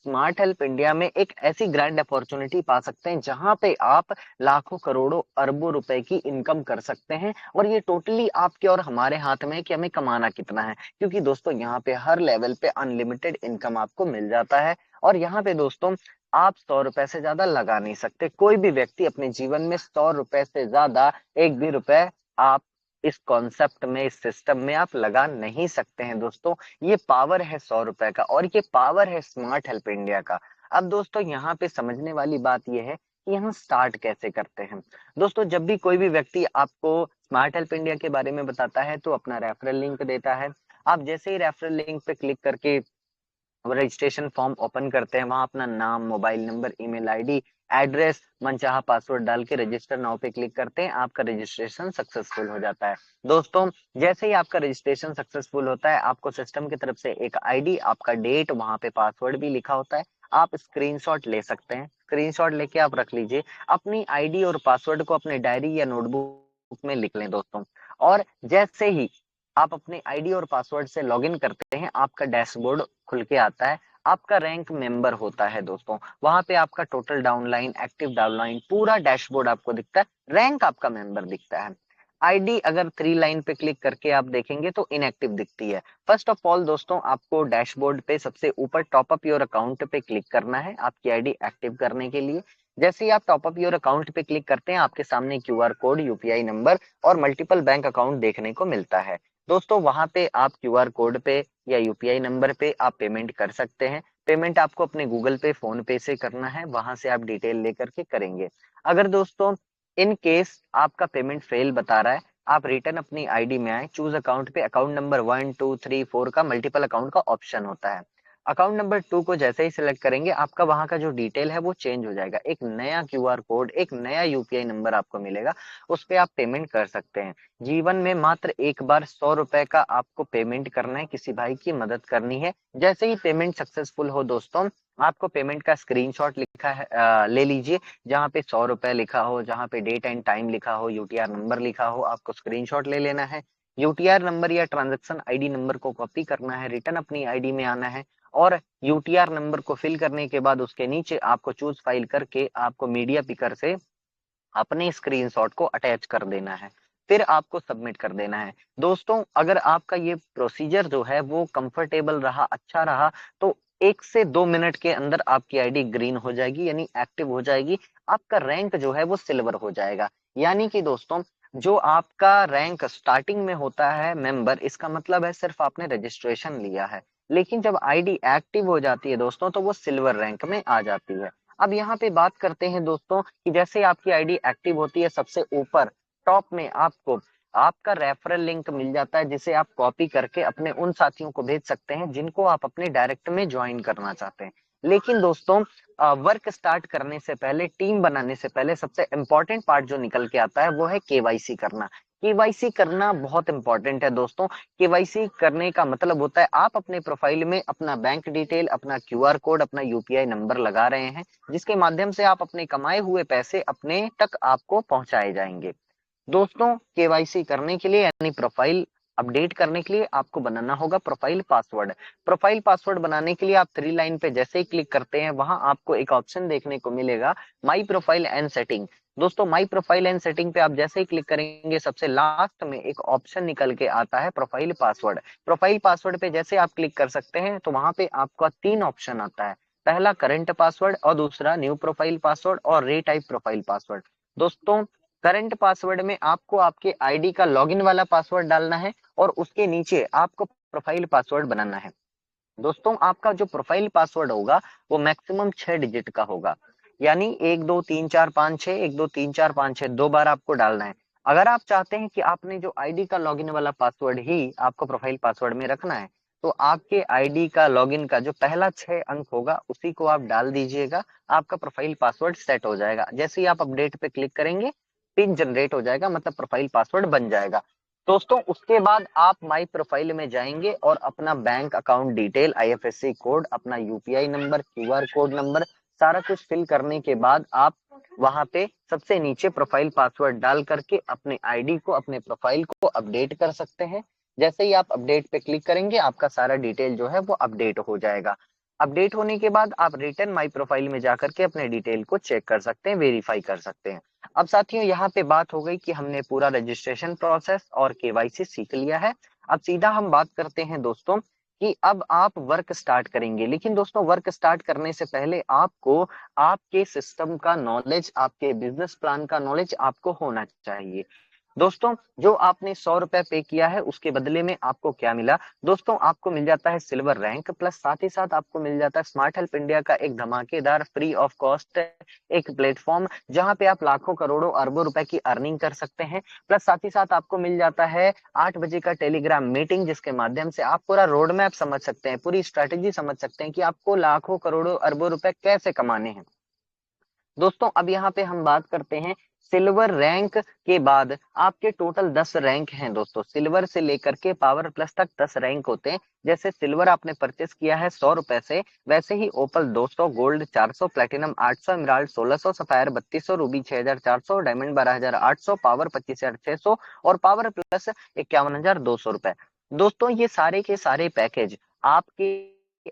Smart help India में एक ऐसी ग्रैंड अपॉर्चुनिटी पा सकते हैं जहां पे आप लाखों करोड़ों अरबों रुपए की इनकम कर सकते हैं और ये टोटली आपके और हमारे हाथ में है कि हमें कमाना कितना है, क्योंकि दोस्तों यहाँ पे हर लेवल पे अनलिमिटेड इनकम आपको मिल जाता है। और यहाँ पे दोस्तों आप 100 रुपए से ज्यादा लगा नहीं सकते। कोई भी व्यक्ति अपने जीवन में 100 रुपए से ज्यादा एक भी रुपए आप इस कॉन्सेप्ट में, इस सिस्टम में आप लगा नहीं सकते हैं दोस्तों। ये पावर है 100 रुपए का और ये पावर है स्मार्ट हेल्प इंडिया का। अब दोस्तों यहाँ पे समझने वाली बात यह है कि यहाँ स्टार्ट कैसे करते हैं। दोस्तों जब भी कोई भी व्यक्ति आपको स्मार्ट हेल्प इंडिया के बारे में बताता है तो अपना रेफरल लिंक देता है। आप जैसे ही रेफरल लिंक पे क्लिक करके रजिस्ट्रेशन फॉर्म ओपन करते हैं, वहां अपना नाम, mobile number, email ID, address, मनचाहा पासवर्ड डाल के रजिस्टर नाउ पे क्लिक करते हैं, आपका रजिस्ट्रेशन सक्सेसफुल हो जाता है। दोस्तों जैसे ही आपका रजिस्ट्रेशन सक्सेसफुल होता है, आपको सिस्टम की तरफ से एक आईडी, आपका डेट, वहां पे पासवर्ड भी लिखा होता है। आप स्क्रीनशॉट ले सकते हैं, स्क्रीनशॉट लेके आप रख लीजिए। अपनी आईडी और पासवर्ड को अपने डायरी या नोटबुक में लिख लें दोस्तों। और जैसे ही आप अपने आईडी और पासवर्ड से लॉगिन करते हैं, आपका डैशबोर्ड खुल के आता है। आपका रैंक मेंबर होता है दोस्तों, वहां पे आपका टोटल डाउनलाइन, एक्टिव डाउनलाइन, पूरा डैशबोर्ड आपको दिखता है। रैंक आपका मेंबर दिखता है। आईडी अगर 3 लाइन पे क्लिक करके आप देखेंगे तो इनएक्टिव दिखती है। फर्स्ट ऑफ ऑल दोस्तों, आपको डैशबोर्ड पे सबसे ऊपर टॉप अप योर अकाउंट पे क्लिक करना है आपकी आईडी एक्टिव करने के लिए। जैसे ही आप टॉप अप योर अकाउंट पे क्लिक करते हैं, आपके सामने क्यूआर कोड, यूपीआई नंबर और मल्टीपल बैंक अकाउंट देखने को मिलता है। दोस्तों वहां पे आप क्यूआर कोड पे या यूपीआई नंबर पे आप पेमेंट कर सकते हैं। पेमेंट आपको अपने गूगल पे, फोन पे से करना है, वहां से आप डिटेल लेकर के करेंगे। अगर दोस्तों इन केस आपका पेमेंट फेल बता रहा है, आप रिटर्न अपनी आईडी में आए, चूज अकाउंट पे अकाउंट नंबर 1 2 3 4 का मल्टीपल अकाउंट का ऑप्शन होता है। अकाउंट नंबर 2 को जैसे ही सिलेक्ट करेंगे, आपका वहां का जो डिटेल है वो चेंज हो जाएगा। एक नया क्यूआर कोड, एक नया यूपीआई नंबर आपको मिलेगा, उस पे आप पेमेंट कर सकते हैं। जीवन में मात्र एक बार 100 रुपए का आपको पेमेंट करना है, किसी भाई की मदद करनी है। जैसे ही पेमेंट सक्सेसफुल हो दोस्तों, आपको पेमेंट का स्क्रीनशॉट लिखा है ले लीजिए। जहाँ पे 100 रुपए लिखा हो, जहाँ पे डेट एंड टाइम लिखा हो, यूटीआर नंबर लिखा हो, आपको स्क्रीनशॉट ले लेना है। यूटीआर नंबर या ट्रांजैक्शन आईडी नंबर को कॉपी करना है, रिटर्न अपनी आईडी में आना है और यूटीआर नंबर को फिल करने के बाद उसके नीचे आपको चूज फाइल करके आपको मीडिया पिकर से अपने स्क्रीनशॉट को अटैच कर देना है। फिर आपको सबमिट कर देना है। दोस्तों अगर आपका ये प्रोसीजर जो है वो कंफर्टेबल रहा, अच्छा रहा, तो 1 से 2 मिनट के अंदर आपकी आईडी ग्रीन हो जाएगी, यानी एक्टिव हो जाएगी। आपका रैंक जो है वो सिल्वर हो जाएगा। यानी कि दोस्तों जो आपका रैंक स्टार्टिंग में होता है मेंबर, इसका मतलब है सिर्फ आपने रजिस्ट्रेशन लिया है। लेकिन जब आईडी एक्टिव हो जाती है दोस्तों, तो वो सिल्वर रैंक में आ जाती है। अब यहाँ पे बात करते हैं दोस्तों कि जैसे आपकी आईडी एक्टिव होती है, सबसे ऊपर टॉप में आपको आपका रेफरल लिंक मिल जाता है, जिसे आप कॉपी करके अपने उन साथियों को भेज सकते हैं जिनको आप अपने डायरेक्ट में ज्वाइन करना चाहते हैं। लेकिन दोस्तों वर्क स्टार्ट करने से पहले, टीम बनाने से पहले सबसे इंपॉर्टेंट पार्ट जो निकल के आता है वो है केवाईसी करना। केवाईसी करना बहुत इंपॉर्टेंट है दोस्तों। केवाईसी करने का मतलब होता है आप अपने प्रोफाइल में अपना बैंक डिटेल, अपना क्यूआर कोड, अपना यूपीआई नंबर लगा रहे हैं, जिसके माध्यम से आप अपने कमाए हुए पैसे अपने तक आपको पहुंचाए जाएंगे। दोस्तों केवाईसी करने के लिए यानी प्रोफाइल अपडेट करने के लिए आपको बनाना होगा प्रोफाइल पासवर्ड। प्रोफाइल पासवर्ड बनाने के लिए आप 3 लाइन पे जैसे ही क्लिक करते हैं, वहां आपको एक ऑप्शन देखने को मिलेगा, माई प्रोफाइल एंड सेटिंग। दोस्तों माई प्रोफाइल एंड सेटिंग पे आप जैसे ही क्लिक करेंगे, सबसे लास्ट में एक ऑप्शन निकल के आता है प्रोफाइल पासवर्ड। प्रोफाइल पासवर्ड पे जैसे आप क्लिक कर सकते हैं, तो वहां पे आपका 3 ऑप्शन आता है। पहला करंट पासवर्ड और दूसरा न्यू प्रोफाइल पासवर्ड और रीटाइप प्रोफाइल पासवर्ड। दोस्तों करंट पासवर्ड में आपको आपके आईडी का लॉगिन वाला पासवर्ड डालना है और उसके नीचे आपको प्रोफाइल पासवर्ड बनाना है। दोस्तों आपका जो प्रोफाइल पासवर्ड होगा वो मैक्सिमम 6 डिजिट का होगा, यानी 1 2 3 4 5 6, 1 2 3 4 5 6 2 बार आपको डालना है। अगर आप चाहते हैं कि आपने जो आईडी का लॉगिन वाला पासवर्ड ही आपको प्रोफाइल पासवर्ड में रखना है, तो आपके आईडी का लॉगिन का जो पहला 6 अंक होगा उसी को आप डाल दीजिएगा। आपका प्रोफाइल पासवर्ड सेट हो जाएगा। जैसे ही आप अपडेट पे क्लिक करेंगे, पिन जनरेट हो जाएगा, मतलब प्रोफाइल पासवर्ड बन जाएगा। दोस्तों उसके बाद आप माई प्रोफाइल में जाएंगे और अपना bank account detail, IFSC code, अपना UPI number, QR code number, सारा कुछ फिल करने के बाद आप वहां पे सबसे नीचे प्रोफाइल पासवर्ड डाल करके अपने आईडी को, अपने प्रोफाइल को अपडेट कर सकते हैं। जैसे ही आप अपडेट पे क्लिक करेंगे, आपका सारा डिटेल जो है वो अपडेट हो जाएगा। अपडेट होने के बाद आप रिटर्न माई प्रोफाइल में जाकर के अपने डिटेल को चेक कर सकते हैं, वेरीफाई कर सकते हैं। अब साथियों यहाँ पे बात हो गई कि हमने पूरा रजिस्ट्रेशन प्रोसेस और केवाईसी सीख लिया है। अब सीधा हम बात करते हैं दोस्तों कि अब आप वर्क स्टार्ट करेंगे। लेकिन दोस्तों वर्क स्टार्ट करने से पहले आपको आपके सिस्टम का नॉलेज, आपके बिजनेस प्लान का नॉलेज आपको होना चाहिए। दोस्तों जो आपने 100 रुपए पे किया है उसके बदले में आपको क्या मिला? दोस्तों आपको मिल जाता है सिल्वर रैंक, प्लस साथ ही साथ आपको मिल जाता है स्मार्ट हेल्प इंडिया का एक धमाकेदार फ्री ऑफ कॉस्ट एक प्लेटफॉर्म, जहां पे आप लाखों करोड़ों अरबों रुपए की अर्निंग कर सकते हैं। प्लस साथ ही साथ आपको मिल जाता है 8 बजे का टेलीग्राम मीटिंग, जिसके माध्यम से आप पूरा रोड मैप समझ सकते हैं, पूरी स्ट्रेटेजी समझ सकते हैं कि आपको लाखों करोड़ों अरबों रुपए कैसे कमाने हैं। दोस्तों अब यहाँ पे हम बात करते हैं सिल्वर रैंक के बाद आपके टोटल 10 रैंक हैं दोस्तों। सिल्वर से लेकर के पावर प्लस तक 10 रैंक होते हैं। जैसे सिल्वर आपने परचेस किया है 100 रुपए से, वैसे ही ओपल 200, gold 400, platinum 800, emerald 1600, sapphire 3200, Ruby 6400, diamond 12800, power 25600 और पावर प्लस 51200 रुपए। दोस्तों ये सारे के सारे पैकेज आपके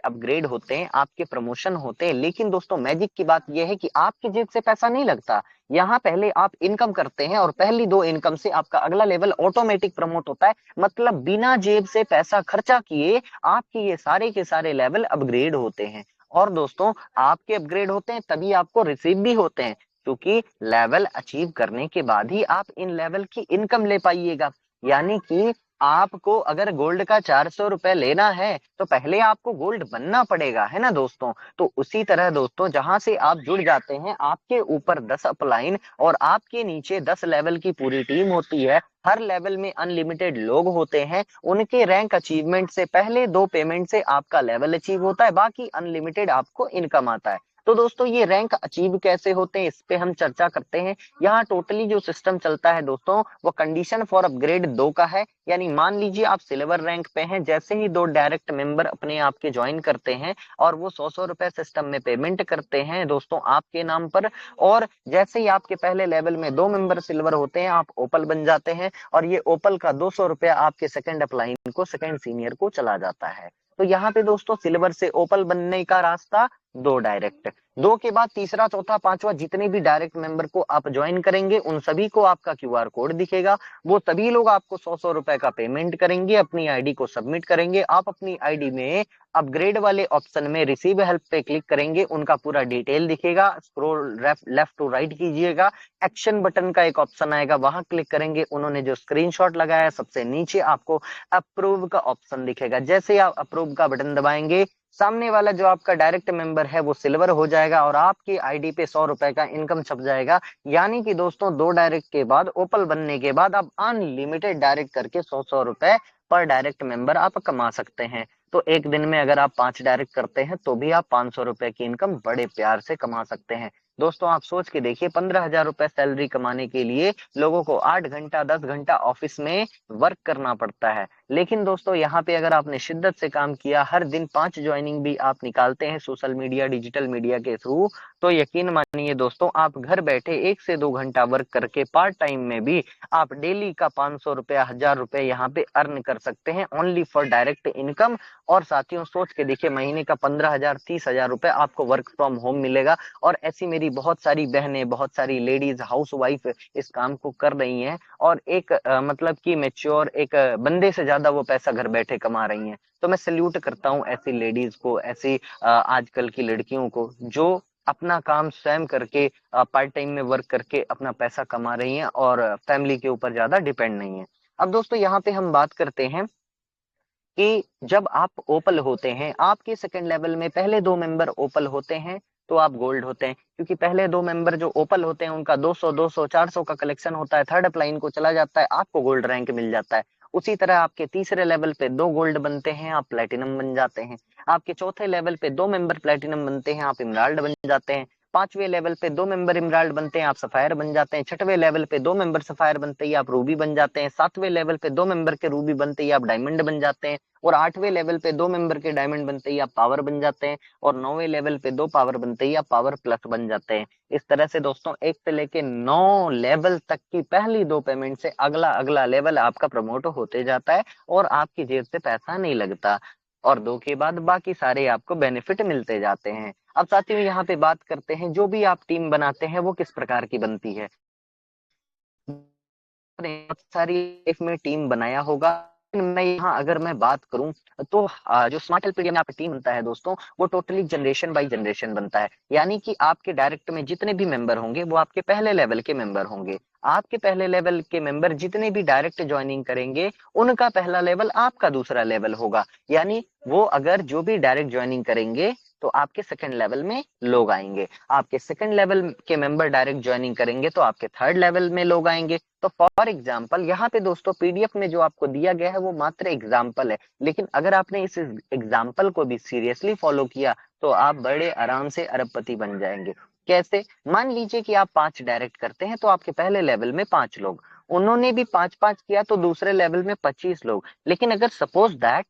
अपग्रेड होते हैं, आपके प्रमोशन होते हैं। लेकिन दोस्तों मैजिक की बात यह है कि आपकी जेब से पैसा नहीं लगता। यहाँ पहले आप इनकम करते हैं और पहली 2 इनकम से आपका अगला लेवल ऑटोमेटिक प्रमोट होता है। मतलब बिना जेब से पैसा खर्चा किए आपके ये सारे के सारे लेवल अपग्रेड होते हैं। और दोस्तों आपके अपग्रेड होते हैं तभी आपको रिसीव भी होते हैं, क्योंकि लेवल अचीव करने के बाद ही आप इन लेवल की इनकम ले पाइएगा। यानी कि आपको अगर गोल्ड का 400 रुपए लेना है तो पहले आपको गोल्ड बनना पड़ेगा, है ना दोस्तों। तो उसी तरह दोस्तों जहां से आप जुड़ जाते हैं, आपके ऊपर 10 अपलाइन और आपके नीचे 10 लेवल की पूरी टीम होती है। हर लेवल में अनलिमिटेड लोग होते हैं। उनके रैंक अचीवमेंट से पहले 2 पेमेंट से आपका लेवल अचीव होता है, बाकी अनलिमिटेड आपको इनकम आता है। तो दोस्तों ये रैंक अचीव कैसे होते हैं इस पे हम चर्चा करते हैं। यहाँ टोटली जो सिस्टम चलता है दोस्तों वो कंडीशन फॉर अपग्रेड 2 का है। यानी मान लीजिए आप सिल्वर रैंक पे हैं, जैसे ही 2 डायरेक्ट मेंबर अपने आप के ज्वाइन करते हैं और वो 100 रुपए सिस्टम में पेमेंट करते हैं दोस्तों आपके नाम पर, और जैसे ही आपके पहले लेवल में 2 मेंबर सिल्वर होते हैं आप ओपल बन जाते हैं, और ये ओपल का 200 रुपया आपके सेकंड अपलाइन को, सेकंड सीनियर को चला जाता है। तो यहाँ पे दोस्तों सिल्वर से ओपल बनने का रास्ता 2 डायरेक्ट, 2 के बाद तीसरा, चौथा, पांचवा जितने भी डायरेक्ट मेंबर को आप ज्वाइन करेंगे उन सभी को आपका क्यूआर कोड दिखेगा। वो सभी लोग आपको 100 रुपए का पेमेंट करेंगे, अपनी आईडी को सबमिट करेंगे। आप अपनी आईडी में अपग्रेड वाले ऑप्शन में रिसीव हेल्प पे क्लिक करेंगे, उनका पूरा डिटेल दिखेगा। स्क्रॉल लेफ्ट टू राइट कीजिएगा, एक्शन बटन का एक ऑप्शन आएगा, वहां क्लिक करेंगे। उन्होंने जो स्क्रीनशॉट लगाया है सबसे नीचे आपको अप्रूव का ऑप्शन दिखेगा। जैसे आप अप्रूव का बटन दबाएंगे, सामने वाला जो आपका डायरेक्ट मेंबर है वो सिल्वर हो जाएगा और आपकी आईडी पे 100 रुपए का इनकम छप जाएगा। यानी कि दोस्तों 2 डायरेक्ट के बाद, ओपल बनने के बाद आप अनलिमिटेड डायरेक्ट करके 100 रुपए पर डायरेक्ट मेंबर आप कमा सकते हैं। तो एक दिन में अगर आप 5 डायरेक्ट करते हैं तो भी आप 500 रुपए की इनकम बड़े प्यार से कमा सकते हैं। दोस्तों आप सोच के देखिए 15,000 रुपए सैलरी कमाने के लिए लोगों को 8 घंटा 10 घंटा ऑफिस में वर्क करना पड़ता है। लेकिन दोस्तों यहाँ पे अगर आपने शिद्दत से काम किया, हर दिन 5 ज्वाइनिंग भी आप निकालते हैं सोशल मीडिया, डिजिटल मीडिया के थ्रू, तो यकीन मानिए दोस्तों आप घर बैठे 1 से 2 घंटा वर्क करके पार्ट टाइम में भी आप डेली का 500 रुपया, 1000 रुपए यहाँ पे अर्न कर सकते हैं, ओनली फॉर डायरेक्ट इनकम। और साथियों सोच के देखिए महीने का 15,000 30,000 रुपए आपको वर्क फ्रॉम होम मिलेगा। और ऐसी मेरी बहुत सारी बहनें, बहुत सारी लेडीज हाउस वाइफ इस काम को कर रही हैं और एक मतलब कि मेच्योर एक बंदे से ज्यादा वो पैसा घर बैठे कमा रही हैं। तो मैं सल्यूट करता हूँ ऐसी लेडीज को, ऐसी आजकल की लड़कियों को जो अपना काम स्वयं करके पार्ट टाइम में वर्क करके अपना पैसा कमा रही हैं और फैमिली के ऊपर ज्यादा डिपेंड नहीं है। अब दोस्तों यहाँ पे हम बात करते हैं कि जब आप ओपल होते हैं, आपके सेकंड लेवल में पहले 2 मेंबर ओपल होते हैं तो आप गोल्ड होते हैं, क्योंकि पहले 2 मेंबर जो ओपल होते हैं उनका 200 200 400 का कलेक्शन होता है, थर्ड अपलाइन को चला जाता है, आपको गोल्ड रैंक मिल जाता है। उसी तरह आपके तीसरे लेवल पे 2 गोल्ड बनते हैं, आप प्लेटिनम बन जाते हैं। आपके चौथे लेवल पे 2 मेंबर प्लेटिनम बनते हैं, आप इमराल्ड बन जाते हैं। 5वें लेवल पे 2 मेंबर इमराल्ड बनते हैं, आप सफायर बन जाते हैं। 6वें लेवल पे 2 मेंबर सफायर बनते ही आप रूबी बन जाते हैं। 7वें लेवल पे 2 मेंबर के रूबी बनते ही आप डायमंड बन जाते हैं। और 8वें लेवल पे 2 मेंबर के डायमंड बनते ही आप पावर बन जाते हैं। और 9वें लेवल पे 2 पावर बनते ही आप पावर प्लस बन जाते हैं। इस तरह से दोस्तों 1 से लेके 9 लेवल तक की पहली 2 पेमेंट से अगला अगला लेवल आपका प्रमोट होते जाता है और आपकी जेब से पैसा नहीं लगता। और 2 के बाद बाकी सारे आपको बेनिफिट मिलते जाते हैं। अब साथियों यहाँ पे बात करते हैं, जो भी आप टीम बनाते हैं वो किस प्रकार की बनती है। आपने बहुत सारी लाइफ में टीम बनाया होगा। मैं यहाँ अगर मैं बात करूं तो जो स्मार्ट हेल्प इंडिया में आपका टीम बनता है दोस्तों, वो टोटली जनरेशन बाय जनरेशन बनता है। यानी कि आपके डायरेक्ट में जितने भी मेंबर होंगे वो आपके पहले लेवल के मेंबर होंगे। आपके पहले लेवल के मेंबर जितने भी डायरेक्ट ज्वाइनिंग करेंगे, उनका पहला लेवल आपका दूसरा लेवल होगा। यानी वो अगर जो भी डायरेक्ट ज्वाइनिंग करेंगे तो आपके सेकंड लेवल में लोग आएंगे। आपके सेकंड लेवल के मेंबर डायरेक्ट ज्वाइनिंग करेंगे तो आपके थर्ड लेवल में लोग आएंगे। तो फॉर एग्जाम्पल यहाँ पे दोस्तों पीडीएफ में जो आपको दिया गया है वो मात्र एग्जाम्पल है, लेकिन अगर आपने इस एग्जाम्पल को भी सीरियसली फॉलो किया तो आप बड़े आराम से अरबपति बन जाएंगे। कैसे? मान लीजिए कि आप 5 डायरेक्ट करते हैं तो आपके पहले लेवल में 5 लोग, उन्होंने भी 5-5 किया तो दूसरे लेवल में 25 लोग। लेकिन अगर सपोज दैट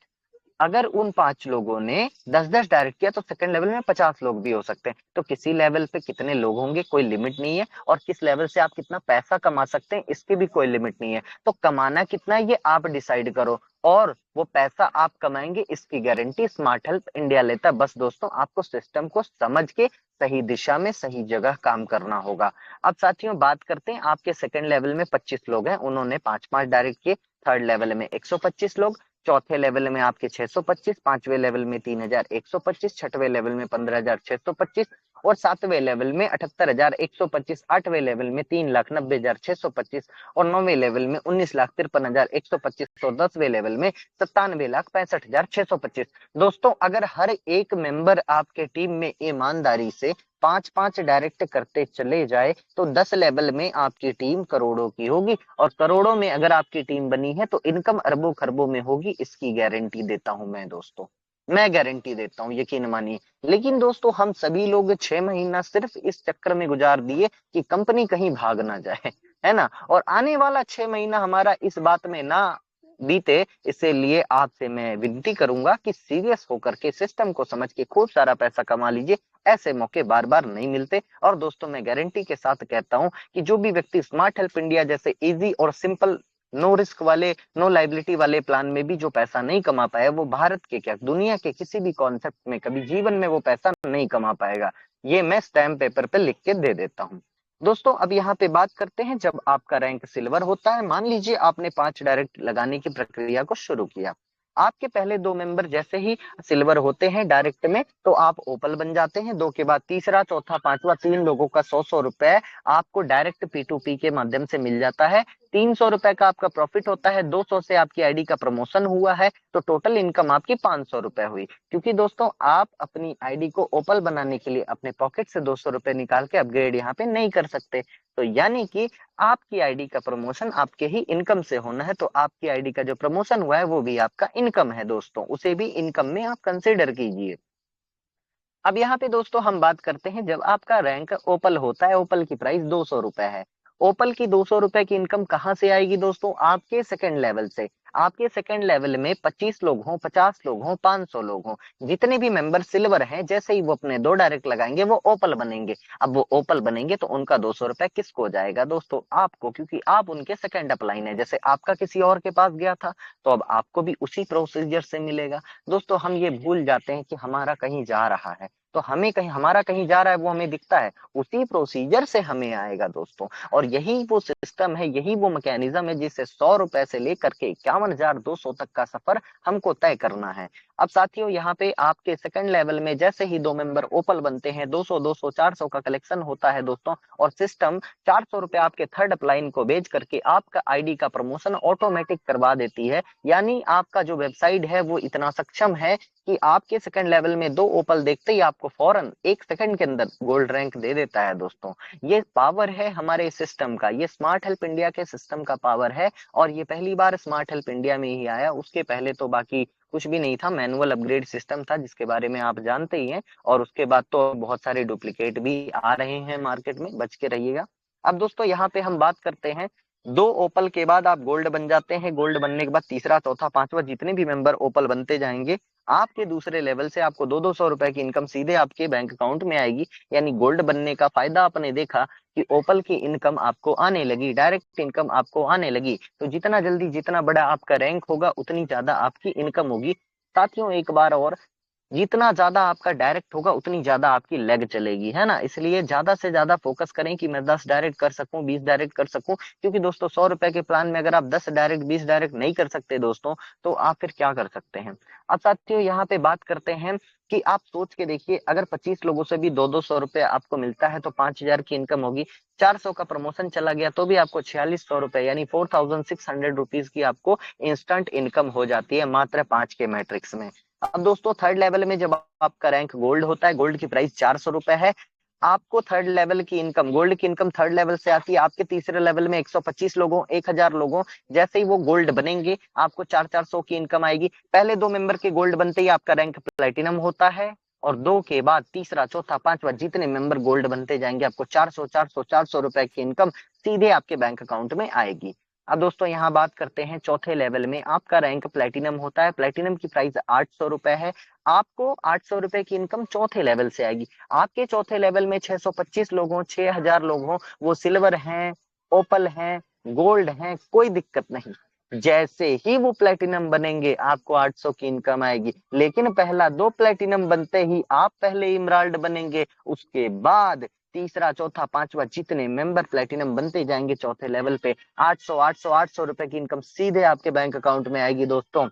अगर उन 5 लोगों ने 10-10 डायरेक्ट किया तो सेकंड लेवल में 50 लोग भी हो सकते हैं। तो किसी लेवल पे कितने लोग होंगे कोई लिमिट नहीं है, और किस लेवल से आप कितना पैसा कमा सकते हैं इसकी भी कोई लिमिट नहीं है। तो कमाना कितना है ये आप डिसाइड करो, और वो पैसा आप कमाएंगे इसकी गारंटी स्मार्ट हेल्प इंडिया लेता है। बस दोस्तों आपको सिस्टम को समझ के सही दिशा में सही जगह काम करना होगा। अब साथियों बात करते हैं, आपके सेकंड लेवल में 25 लोग हैं, उन्होंने 5-5 डायरेक्ट किए। थर्ड लेवल में 125 लोग, चौथे लेवल में आपके 625, पांचवें लेवल में 3125, छठवें लेवल में 15625 और सातवें लेवल में 78125, आठवें लेवल में 3,90,625 और नौवें लेवल में 19,53,125 और 10वें लेवल में 97,65,625। दोस्तों अगर हर एक मेंबर आपके टीम में ईमानदारी से 5-5 डायरेक्ट करते चले जाए तो 10 लेवल में आपकी टीम करोड़ों की होगी, और करोड़ों में अगर आपकी टीम बनी है तो इनकम अरबों खरबों में होगी। इसकी गारंटी देता हूं मैं दोस्तों, मैं गारंटी देता हूं, यकीन मानिए। लेकिन दोस्तों हम सभी लोग 6 महीना सिर्फ इस चक्कर में गुजार दिए कि कंपनी कहीं भाग ना जाए, है ना, और आने वाला 6 महीना हमारा इस बात में ना बीते, इसलिए आपसे मैं विनती करूंगा कि सीरियस होकर के सिस्टम को समझ के खूब सारा पैसा कमा लीजिए। ऐसे मौके बार बार नहीं मिलते। और दोस्तों मैं गारंटी के साथ कहता हूं कि जो भी व्यक्ति स्मार्ट हेल्प इंडिया जैसे इजी और सिंपल नो रिस्क वाले नो लाइबिलिटी वाले प्लान में भी जो पैसा नहीं कमा पाया, वो भारत के क्या दुनिया के किसी भी कॉन्सेप्ट में कभी जीवन में वो पैसा नहीं कमा पाएगा। ये मैं स्टैम्प पेपर पे लिख के दे देता हूँ। दोस्तों अब यहाँ पे बात करते हैं, जब आपका रैंक सिल्वर होता है, मान लीजिए आपने 5 डायरेक्ट लगाने की प्रक्रिया को शुरू किया, आपके पहले 2 मेंबर जैसे ही सिल्वर होते हैं डायरेक्ट में तो आप ओपल बन जाते हैं। 2 के बाद तीसरा, चौथा, पांचवा, 3 लोगों का 100-100 रुपए आपको डायरेक्ट P2P के माध्यम से मिल जाता है। 300 रुपए का आपका प्रॉफिट होता है, 200 से आपकी आईडी का प्रमोशन हुआ है, तो टोटल इनकम आपकी 500 रुपए हुई। क्योंकि दोस्तों आप अपनी आईडी को ओपल बनाने के लिए अपने पॉकेट से 200 रुपए निकाल के अपग्रेड यहाँ पे नहीं कर सकते। तो यानी कि आपकी आईडी का प्रमोशन आपके ही इनकम से होना है, तो आपकी आईडी का जो प्रमोशन हुआ है वो भी आपका इनकम है दोस्तों, उसे भी इनकम में आप कंसिडर कीजिए। अब यहाँ पे दोस्तों हम बात करते हैं, जब आपका रैंक ओपल होता है, ओपल की प्राइस 200 रुपए है। ओपल की 200 रुपए की इनकम कहाँ से आएगी दोस्तों? आपके सेकंड लेवल से। आपके सेकंड लेवल में 25 लोग हों, 50 लोग हों, 500 लोग हों, जितने भी मेंबर सिल्वर हैं, जैसे ही वो अपने 2 डायरेक्ट लगाएंगे वो ओपल बनेंगे। अब वो ओपल बनेंगे तो उनका 200 रुपए किसको जाएगा दोस्तों? आपको, क्योंकि आप उनके सेकंड अपलाइन है। जैसे आपका किसी और के पास गया था तो अब आपको भी उसी प्रोसीजर से मिलेगा। दोस्तों हम ये भूल जाते हैं कि हमारा कहीं जा रहा है, तो हमें कहीं हमारा कहीं जा रहा है वो हमें दिखता है, उसी प्रोसीजर से हमें आएगा दोस्तों। और यही वो सिस्टम है, यही वो मैकेनिज्म है जिससे 100 रुपए से लेकर के 51,200 तक का सफर हमको तय करना है। अब साथियों यहाँ पे आपके सेकंड लेवल में जैसे ही 2 मेंबर ओपल बनते हैं, 200-200 400 का कलेक्शन होता है दोस्तों, और सिस्टम 400 रुपए आपके थर्ड अपलाइन को भेज करके आपका आईडी का प्रमोशन ऑटोमेटिक करवा देती है। यानी आपका जो वेबसाइट है वो इतना सक्षम है कि आपके सेकंड लेवल में 2 ओपल देखते ही आपको फौरन 1 सेकंड के अंदर गोल्ड रैंक दे देता है दोस्तों। ये पावर है हमारे सिस्टम का, ये स्मार्ट हेल्प इंडिया के सिस्टम का पावर है। और ये पहली बार स्मार्ट हेल्प इंडिया में ही आया, उसके पहले तो बाकी कुछ भी नहीं था, मैनुअल अपग्रेड सिस्टम था जिसके बारे में आप जानते ही हैं। और उसके बाद तो बहुत सारे डुप्लीकेट भी आ रहे हैं मार्केट में, बच के रहिएगा। अब दोस्तों यहाँ पे हम बात करते हैं, 2 ओपल के बाद आप गोल्ड बन जाते हैं। गोल्ड बनने के बाद तीसरा, चौथा, पांचवा जितने भी मेंबर ओपल बनते जाएंगे, आपके दूसरे लेवल से आपको 200-200 रुपए की इनकम सीधे आपके बैंक अकाउंट में आएगी। यानी गोल्ड बनने का फायदा आपने देखा कि ओपल की इनकम आपको आने लगी, डायरेक्ट इनकम आपको आने लगी। तो जितना जल्दी जितना बड़ा आपका रैंक होगा उतनी ज्यादा आपकी इनकम होगी। साथियों एक बार और, जितना ज्यादा आपका डायरेक्ट होगा उतनी ज्यादा आपकी लेग चलेगी, है ना। इसलिए ज्यादा से ज्यादा फोकस करें कि मैं 10 डायरेक्ट कर सकूं, 20 डायरेक्ट कर सकूं, क्योंकि दोस्तों 100 रुपए के प्लान में अगर आप 10 डायरेक्ट 20 डायरेक्ट नहीं कर सकते दोस्तों, तो आप फिर क्या कर सकते हैं। अब साथियों यहाँ पे बात करते हैं कि आप सोच के देखिए, अगर 25 लोगों से भी 2-200 रुपए आपको मिलता है तो 5,000 की इनकम होगी। 400 का प्रमोशन चला गया तो भी आपको 4600 रुपए यानी 4600 रुपीज की आपको इंस्टेंट इनकम हो जाती है मात्र 5 के मैट्रिक्स में। अब दोस्तों थर्ड लेवल में जब आपका रैंक गोल्ड होता है, गोल्ड की प्राइस 400 रुपए है। आपको थर्ड लेवल की इनकम, गोल्ड की इनकम थर्ड लेवल से आती है। आपके तीसरे लेवल में 125 लोगों, 1000 लोगों, जैसे ही वो गोल्ड बनेंगे आपको 4-400 की इनकम आएगी। पहले 2 मेंबर के गोल्ड बनते ही आपका रैंक प्लेटिनम होता है, और 2 के बाद तीसरा, चौथा, पांचवा जितने मेंबर गोल्ड बनते जाएंगे आपको 400 रुपए की इनकम सीधे आपके बैंक अकाउंट में आएगी। अब दोस्तों यहाँ बात करते हैं चौथे लेवल में, आपका रैंक प्लेटिनम होता है। प्लेटिनम की प्राइस 800 रुपए है। आपको 800 रुपए की इनकम चौथे लेवल से आएगी। आपके चौथे लेवल में 625 लोग हों, 6000 लोग हों, वो सिल्वर हैं, ओपल हैं, गोल्ड हैं, कोई दिक्कत नहीं। जैसे ही वो प्लेटिनम बनेंगे आपको 800 की इनकम आएगी। लेकिन पहला 2 प्लेटिनम बनते ही आप पहले इमराल्ड बनेंगे, उसके बाद तीसरा, चौथा, पांचवा जितने मेंबर प्लेटिनम बनते जाएंगे चौथे लेवल पे 800 रुपए की इनकम सीधे आपके बैंक अकाउंट में आएगी दोस्तों।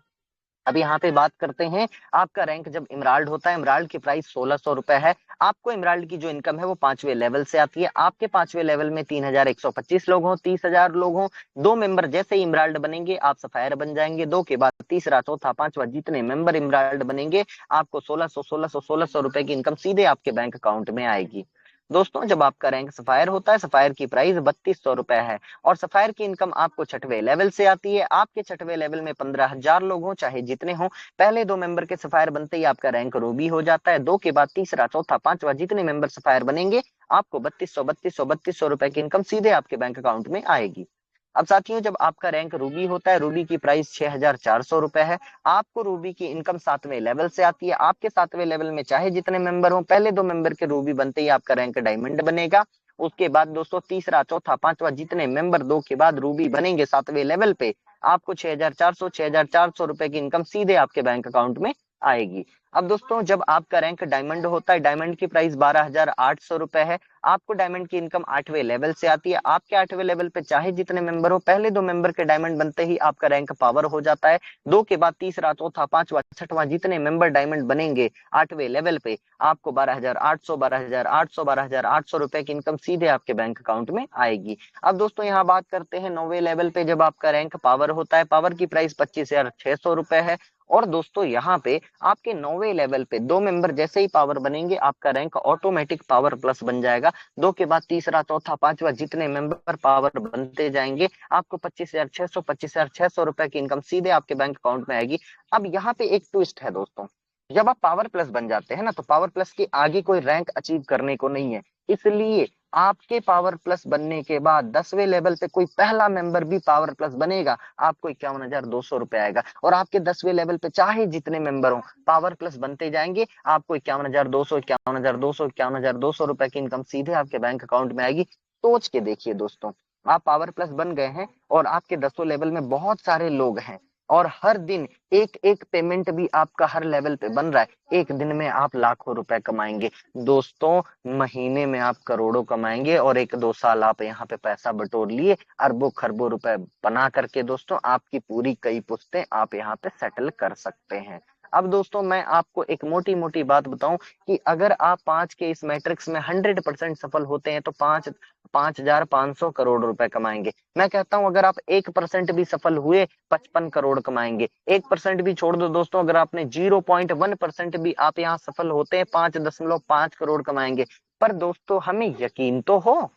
अब यहाँ पे बात करते हैं, आपका रैंक जब इमराल्ड होता है, इमराल्ड की प्राइस 1600 रुपए है। आपको इमराल्ड की जो इनकम है वो 5वें लेवल से आती है। आपके 5वें लेवल में 3125 लोग हों, 30,000 लोग हों, 2 मेंबर जैसे ही इमराल्ड बनेंगे आप सफायर बन जाएंगे। 2 के बाद तीसरा, चौथा, पांचवा जितने मेंबर इमराल्ड बनेंगे आपको 1600 रुपए की इनकम सीधे आपके बैंक अकाउंट में आएगी। दोस्तों जब आपका रैंक सफायर होता है, सफायर की प्राइस 3200 रुपए है, और सफायर की इनकम आपको छठवें लेवल से आती है। आपके छठवें लेवल में 15,000 लोग हों, चाहे जितने हों, पहले 2 मेंबर के सफायर बनते ही आपका रैंक रूबी हो जाता है। 2 के बाद तीसरा, चौथा, पांचवा जितने मेंबर सफायर बनेंगे आपको 3200 रुपए की इनकम सीधे आपके बैंक अकाउंट में आएगी। अब साथियों जब आपका रैंक रूबी होता है, रूबी की प्राइस 6400 रुपए है। आपको रूबी की इनकम 7वें लेवल से आती है। आपके 7वें लेवल में चाहे जितने मेंबर हो, पहले 2 मेंबर के रूबी बनते ही आपका रैंक डायमंड बनेगा। उसके बाद दोस्तों तीसरा, चौथा, पांचवा जितने मेंबर 2 के बाद रूबी बनेंगे 7वें लेवल पे, आपको 6400 रुपए की इनकम सीधे आपके बैंक अकाउंट में आएगी। अब दोस्तों जब आपका रैंक डायमंड होता है, डायमंड की प्राइस 12,800 रुपए है। आपको डायमंड की इनकम 8वें लेवल से आती है। आपके 8वें लेवल पे चाहे जितने मेंबर हो, पहले 2 मेंबर के डायमंड बनते ही आपका रैंक पावर हो जाता है। 2 के बाद तीसरा, चौथा, पांचवा, छठवां जितने मेंबर डायमंड बनेंगे 8वें लेवल पे आपको 12,800 रुपए की इनकम सीधे आपके बैंक अकाउंट में आएगी। अब दोस्तों यहाँ बात करते हैं 9वें लेवल पे, जब आपका रैंक पावर होता है। पावर की प्राइस 25,600 रुपए है। और दोस्तों यहाँ पे आपके 9वें लेवल पे 2 मेंबर जैसे ही पावर बनेंगे आपका रैंक ऑटोमेटिक पावर प्लस बन जाएगा। 2 के बाद तीसरा, चौथा, पांचवा जितने मेंबर पावर बनते जाएंगे आपको 25,600 रुपए की इनकम सीधे आपके बैंक अकाउंट में आएगी। अब यहाँ पे एक ट्विस्ट है दोस्तों, जब आप पावर प्लस बन जाते हैं ना, तो पावर प्लस के आगे कोई रैंक अचीव करने को नहीं है। इसलिए आपके पावर प्लस बनने के बाद 10वें लेवल पे कोई पहला मेंबर भी पावर प्लस बनेगा, आपको 51,200 रुपए आएगा। और आपके 10वें लेवल पे चाहे जितने मेंबर हो, पावर प्लस बनते जाएंगे आपको 51,200, 51,200, 51,200 रुपए की इनकम सीधे आपके बैंक अकाउंट में आएगी। सोच के देखिए दोस्तों, आप पावर प्लस बन गए हैं और आपके 10वें लेवल में बहुत सारे लोग हैं, और हर दिन एक एक पेमेंट भी आपका हर लेवल पे बन रहा है। एक दिन में आप लाखों रुपए कमाएंगे दोस्तों, महीने में आप करोड़ों कमाएंगे, और 1-2 साल आप यहाँ पे पैसा बटोर लिए, अरबों खरबों रुपए बना करके दोस्तों आपकी पूरी कई पुश्तें आप यहाँ पे सेटल कर सकते हैं। अब दोस्तों मैं आपको एक मोटी मोटी बात बताऊं कि अगर आप 5 के इस मैट्रिक्स में 100% सफल होते हैं तो 5,500 करोड़ रुपए कमाएंगे। मैं कहता हूं अगर आप 1% भी सफल हुए 55 करोड़ कमाएंगे। 1% भी छोड़ दो दोस्तों, अगर आपने 0.1% भी आप यहाँ सफल होते हैं 5.5 करोड़ कमाएंगे। पर दोस्तों हमें यकीन तो हो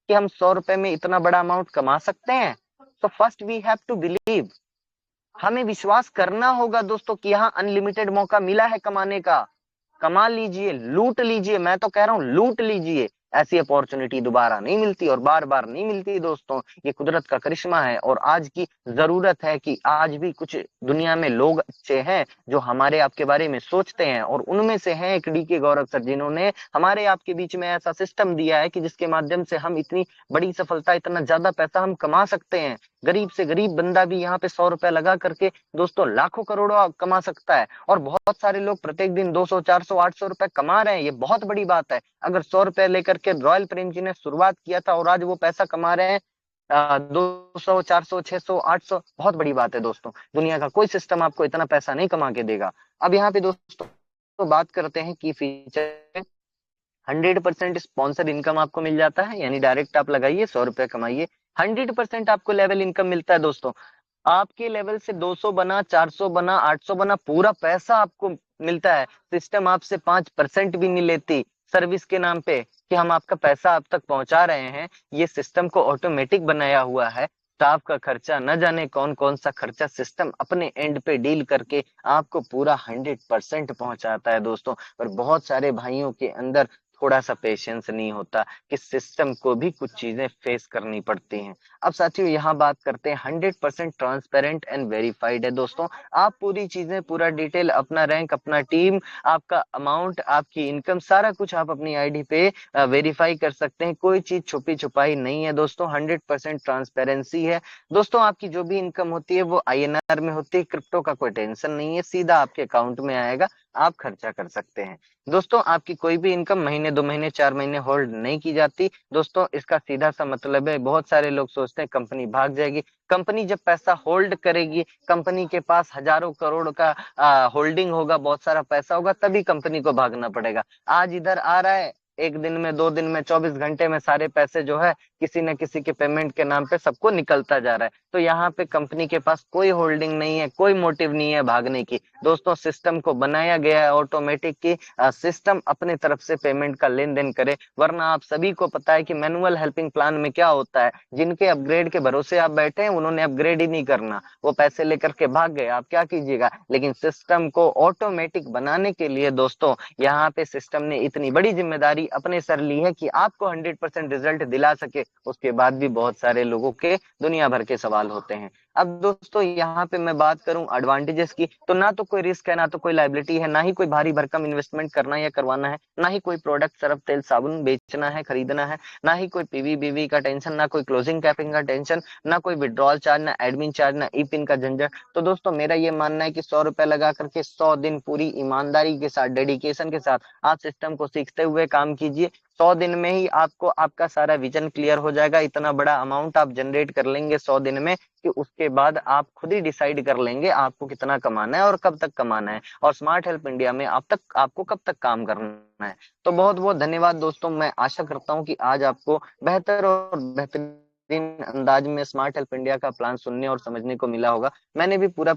कि हम 100 रुपए में इतना बड़ा अमाउंट कमा सकते हैं। तो first we have to believe, हमें विश्वास करना होगा दोस्तों कि यहाँ अनलिमिटेड मौका मिला है कमाने का। कमा लीजिए, लूट लीजिए, मैं तो कह रहा हूं लूट लीजिए। ऐसी अपॉर्चुनिटी दोबारा नहीं मिलती और बार बार नहीं मिलती दोस्तों। ये कुदरत का करिश्मा है और आज की जरूरत है कि आज भी कुछ दुनिया में लोग अच्छे हैं जो हमारे आपके बारे में सोचते हैं, और उनमें से हैं एक डी के गौरव सर, जिन्होंने हमारे आपके बीच में ऐसा सिस्टम दिया है कि जिसके माध्यम से हम इतनी बड़ी सफलता, इतना ज्यादा पैसा हम कमा सकते हैं। गरीब से गरीब बंदा भी यहाँ पे 100 रुपए लगा करके दोस्तों लाखों करोड़ों कमा सकता है, और बहुत सारे लोग प्रत्येक दिन 200 400 800 रुपए कमा रहे हैं। ये बहुत बड़ी बात है। अगर 100 रुपए लेकर के रॉयल प्रेम जी ने शुरुआत किया था और आज वो पैसा कमा रहे हैं 200 400 600 800, बहुत बड़ी बात है दोस्तों। दुनिया का कोई सिस्टम आपको इतना पैसा नहीं कमा के देगा। अब यहाँ पे दोस्तों तो बात करते हैं की फीचर। 100% स्पॉन्सर इनकम आपको मिल जाता है, यानी डायरेक्ट आप लगाइए 100 रुपए कमाइए, 100% आपको लेवल इनकम मिलता है दोस्तों। आपके लेवल से 200 बना, 400 बना, 800 बना, पूरा पैसा आपको मिलता है। सिस्टम आपसे 5% भी नहीं लेती सर्विस के नाम पे कि हम आपका पैसा आप तक पहुंचा रहे हैं। ये सिस्टम को ऑटोमेटिक बनाया हुआ है। स्टाफ का खर्चा, न जाने कौन कौन सा खर्चा सिस्टम अपने एंड पे डील करके आपको पूरा 100% पहुंचाता है दोस्तों। पर बहुत सारे भाइयों के अंदर थोड़ा सा पेशेंस नहीं होता कि सिस्टम को भी कुछ चीजें फेस करनी पड़ती हैं। अब साथियों यहाँ बात करते हैं, 100% ट्रांसपेरेंट एंड वेरीफाइड है दोस्तों। आप पूरी चीजें, पूरा डिटेल, अपना रैंक, अपना टीम, आपका अमाउंट, आपकी इनकम, सारा कुछ आप अपनी आईडी पे वेरीफाई कर सकते हैं। कोई चीज छुपी छुपाई नहीं है दोस्तों, 100% ट्रांसपेरेंसी है दोस्तों। आपकी जो भी इनकम होती है वो INR में होती है। क्रिप्टो का कोई टेंशन नहीं है, सीधा आपके अकाउंट में आएगा, आप खर्चा कर सकते हैं दोस्तों। आपकी कोई भी इनकम महीने 2 महीने 4 महीने होल्ड नहीं की जाती दोस्तों। इसका सीधा सा मतलब है, बहुत सारे लोग सोचते हैं कंपनी भाग जाएगी। कंपनी जब पैसा होल्ड करेगी, कंपनी के पास हजारों करोड़ का होल्डिंग होगा, बहुत सारा पैसा होगा, तभी कंपनी को भागना पड़ेगा। आज इधर आ रहा है, एक दिन में, 2 दिन में, 24 घंटे में सारे पैसे जो है किसी न किसी के पेमेंट के नाम पे सबको निकलता जा रहा है। तो यहाँ पे कंपनी के पास कोई होल्डिंग नहीं है, कोई मोटिव नहीं है भागने की दोस्तों। सिस्टम को बनाया गया है ऑटोमेटिक की सिस्टम अपने तरफ से पेमेंट का लेन देन करे। वरना आप सभी को पता है कि मैनुअल हेल्पिंग प्लान में क्या होता है, जिनके अपग्रेड के भरोसे आप बैठे हैं उन्होंने अपग्रेड ही नहीं करना, वो पैसे लेकर के भाग गए, आप क्या कीजिएगा। लेकिन सिस्टम को ऑटोमेटिक बनाने के लिए दोस्तों यहाँ पे सिस्टम ने इतनी बड़ी जिम्मेदारी अपने सर ली है कि आपको 100% रिजल्ट दिला सके। उसके बाद भी बहुत सारे लोगों के दुनिया भर के सवाल होते हैं। अब दोस्तों यहाँ पे मैं बात करूं एडवांटेजेस की, तो ना तो कोई रिस्क है, ना तो कोई लाइबिलिटी है, ना ही कोई भारी भरकम इन्वेस्टमेंट करना या करवाना है, ना ही कोई प्रोडक्ट, सर्फ, तेल, साबुन बेचना है, खरीदना है, ना ही कोई पीवी बीवी का टेंशन, ना कोई क्लोजिंग कैपिंग का टेंशन, ना कोई विड्रॉल चार्ज, ना एडमिन चार्ज, ना ई पिन का झंझट। तो दोस्तों मेरा ये मानना है कि 100 रुपए लगा करके 100 दिन पूरी ईमानदारी के साथ, डेडिकेशन के साथ आप सिस्टम को सीखते हुए काम कीजिए। 100 दिन में ही आपको आपका सारा विजन क्लियर हो जाएगा। इतना बड़ा अमाउंट आप जनरेट कर लेंगे 100 दिन में कि उसके बाद आप खुद ही डिसाइड कर लेंगे आपको कितना कमाना है और कब तक कमाना है, और स्मार्ट हेल्प इंडिया में आपको कब तक काम करना है। तो बहुत बहुत धन्यवाद दोस्तों। मैं आशा करता हूँ कि आज आपको बेहतर और बेहतरीन अंदाज में स्मार्ट हेल्प इंडिया का प्लान सुनने और समझने को मिला होगा। मैंने भी पूरा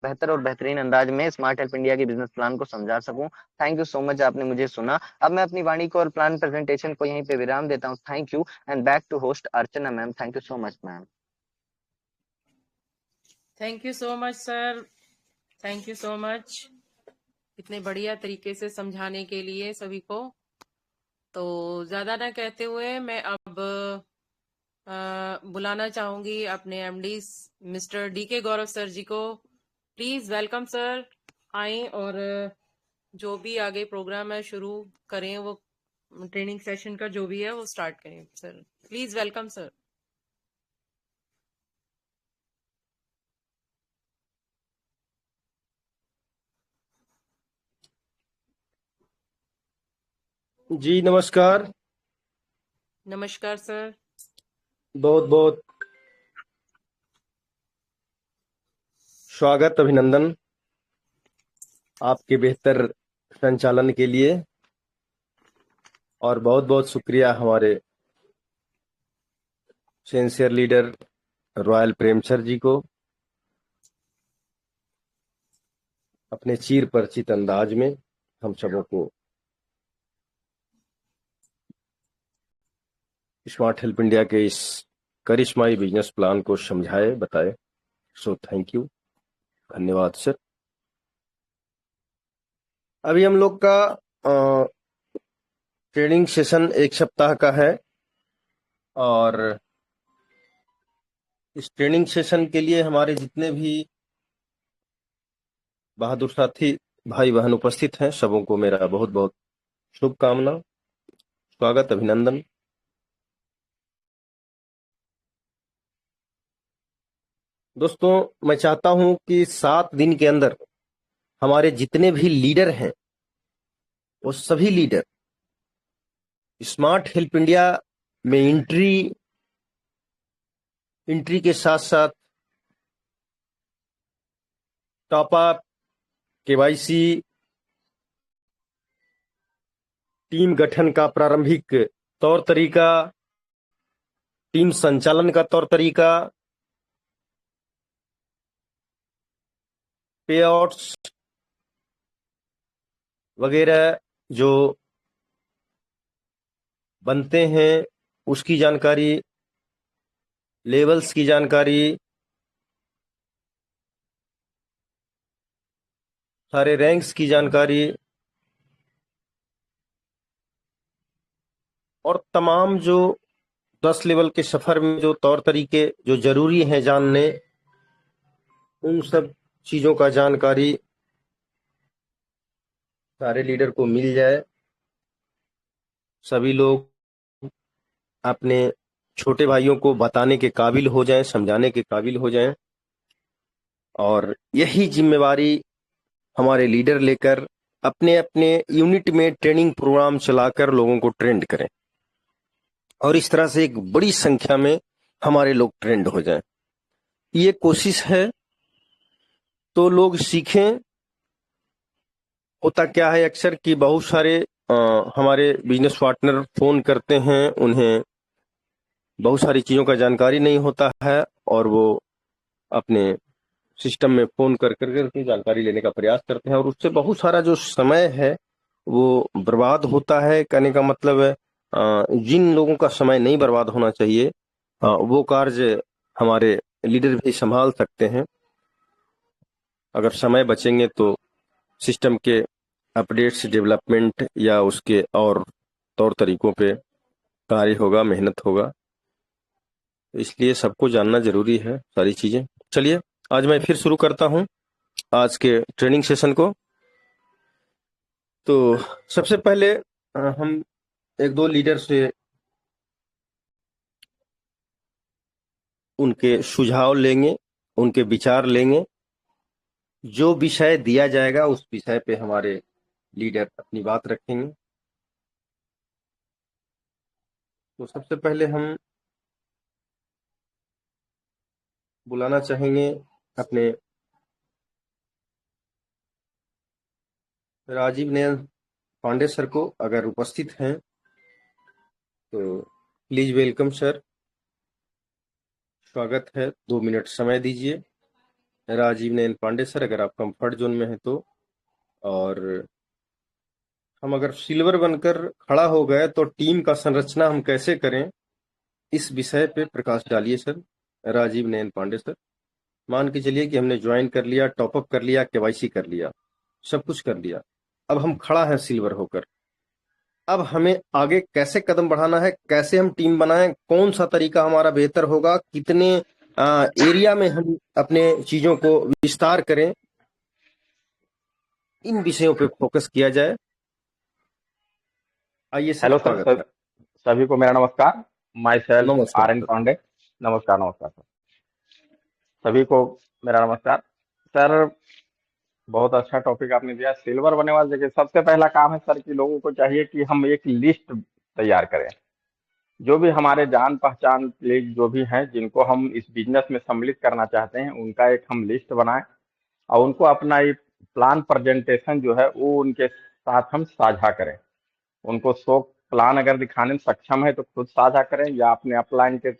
बेहतर और बेहतरीन अंदाज में स्मार्ट हेल्प इंडिया के बिजनेस प्लान को समझा सकूं। थैंक यू सो मच, आपने मुझे सुना। अब मैं अपनी वाणी को और प्लान प्रेजेंटेशन को यहीं पे विराम देता हूं। Thank you and back to host Archana ma'am. Thank you so much ma'am. Thank you so much sir, thank you so much इतने बढ़िया तरीके से समझाने के लिए सभी को। तो ज्यादा ना कहते हुए मैं अब बुलाना चाहूंगी अपने एमडी मिस्टर डीके गौरव सर जी को। प्लीज वेलकम सर, आए और जो भी आगे प्रोग्राम है शुरू करें, वो ट्रेनिंग सेशन का जो भी है वो स्टार्ट करें सर। Please welcome sir. जी नमस्कार। नमस्कार सर। बहुत बहुत स्वागत, अभिनंदन आपके बेहतर संचालन के लिए, और बहुत बहुत शुक्रिया हमारे सिंसियर लीडर रॉयल प्रेम सर जी को अपने चीर परिचित अंदाज में हम सबों को स्मार्ट हेल्प इंडिया के इस करिश्माई बिजनेस प्लान को समझाए, बताए। सो थैंक यू, धन्यवाद सर। अभी हम लोग का ट्रेनिंग सेशन 1 सप्ताह का है और इस ट्रेनिंग सेशन के लिए हमारे जितने भी बहादुर साथी भाई बहन उपस्थित हैं, सबों को मेरा बहुत बहुत शुभकामना, स्वागत, अभिनंदन। दोस्तों, मैं चाहता हूं कि 7 दिन के अंदर हमारे जितने भी लीडर हैं वो सभी लीडर स्मार्ट हेल्प इंडिया में एंट्री के साथ साथ टॉप अप, केवाईसी, टीम गठन का प्रारंभिक तौर तरीका, टीम संचालन का तौर तरीका, पेआउट्स वगैरह जो बनते हैं उसकी जानकारी, लेवल्स की जानकारी, सारे रैंक्स की जानकारी और तमाम जो 10 लेवल के सफर में जो तौर तरीके जो जरूरी हैं जानने, उन सब चीजों का जानकारी सारे लीडर को मिल जाए, सभी लोग अपने छोटे भाइयों को बताने के काबिल हो जाएं, समझाने के काबिल हो जाएं और यही जिम्मेवारी हमारे लीडर लेकर अपने अपने यूनिट में ट्रेनिंग प्रोग्राम चलाकर लोगों को ट्रेंड करें और इस तरह से एक बड़ी संख्या में हमारे लोग ट्रेंड हो जाएं। ये कोशिश है तो लोग सीखें। होता क्या है अक्सर कि बहुत सारे हमारे बिजनेस पार्टनर फोन करते हैं, उन्हें बहुत सारी चीजों का जानकारी नहीं होता है और वो अपने सिस्टम में फोन कर करके जानकारी लेने का प्रयास करते हैं और उससे बहुत सारा जो समय है वो बर्बाद होता है। कहने का मतलब है जिन लोगों का समय नहीं बर्बाद होना चाहिए वो कार्य हमारे लीडर भी संभाल सकते हैं। अगर समय बचेंगे तो सिस्टम के अपडेट्स, डेवलपमेंट या उसके और तौर तरीकों पे कार्य होगा, मेहनत होगा। इसलिए सबको जानना जरूरी है सारी चीजें। चलिए आज मैं फिर शुरू करता हूं आज के ट्रेनिंग सेशन को। तो सबसे पहले हम एक दो लीडर से उनके सुझाव लेंगे, उनके विचार लेंगे। जो विषय दिया जाएगा उस विषय पे हमारे लीडर अपनी बात रखेंगे। तो सबसे पहले हम बुलाना चाहेंगे अपने राजीव नयन पांडे सर को, अगर उपस्थित हैं तो प्लीज वेलकम सर, स्वागत है। 2 मिनट समय दीजिए राजीव नयन पांडे सर, अगर आप कंफर्ट जोन में हैं तो। और हम अगर सिल्वर बनकर खड़ा हो गए तो टीम का संरचना हम कैसे करें, इस विषय पे प्रकाश डालिए सर। राजीव नयन पांडे सर, मान के चलिए कि हमने ज्वाइन कर लिया, टॉपअप कर लिया, केवाईसी कर लिया, सब कुछ कर लिया, अब हम खड़ा है सिल्वर होकर। अब हमें आगे कैसे कदम बढ़ाना है, कैसे हम टीम बनाएं, कौन सा तरीका हमारा बेहतर होगा, कितने एरिया में हम अपने चीजों को विस्तार करें, इन विषयों पे फोकस किया जाए। आइए सर, हेलो सर, स्वागत है। सभी को मेरा नमस्कार। माई सेल्फ नमस्कार RN सर। पांडे। नमस्कार नमस्कार सर, सभी को मेरा नमस्कार। सर बहुत अच्छा टॉपिक आपने दिया। सिल्वर बनने वाले, देखिए सबसे पहला काम है सर कि लोगों को चाहिए कि हम एक लिस्ट तैयार करें। जो भी हमारे जान पहचान के जो भी हैं, जिनको हम इस बिजनेस में सम्मिलित करना चाहते हैं, उनका एक हम लिस्ट बनाएं और उनको अपना एक प्लान प्रेजेंटेशन जो है वो उनके साथ हम साझा करें। उनको शो प्लान अगर दिखाने में सक्षम है तो खुद साझा करें या अपने अपलाइन के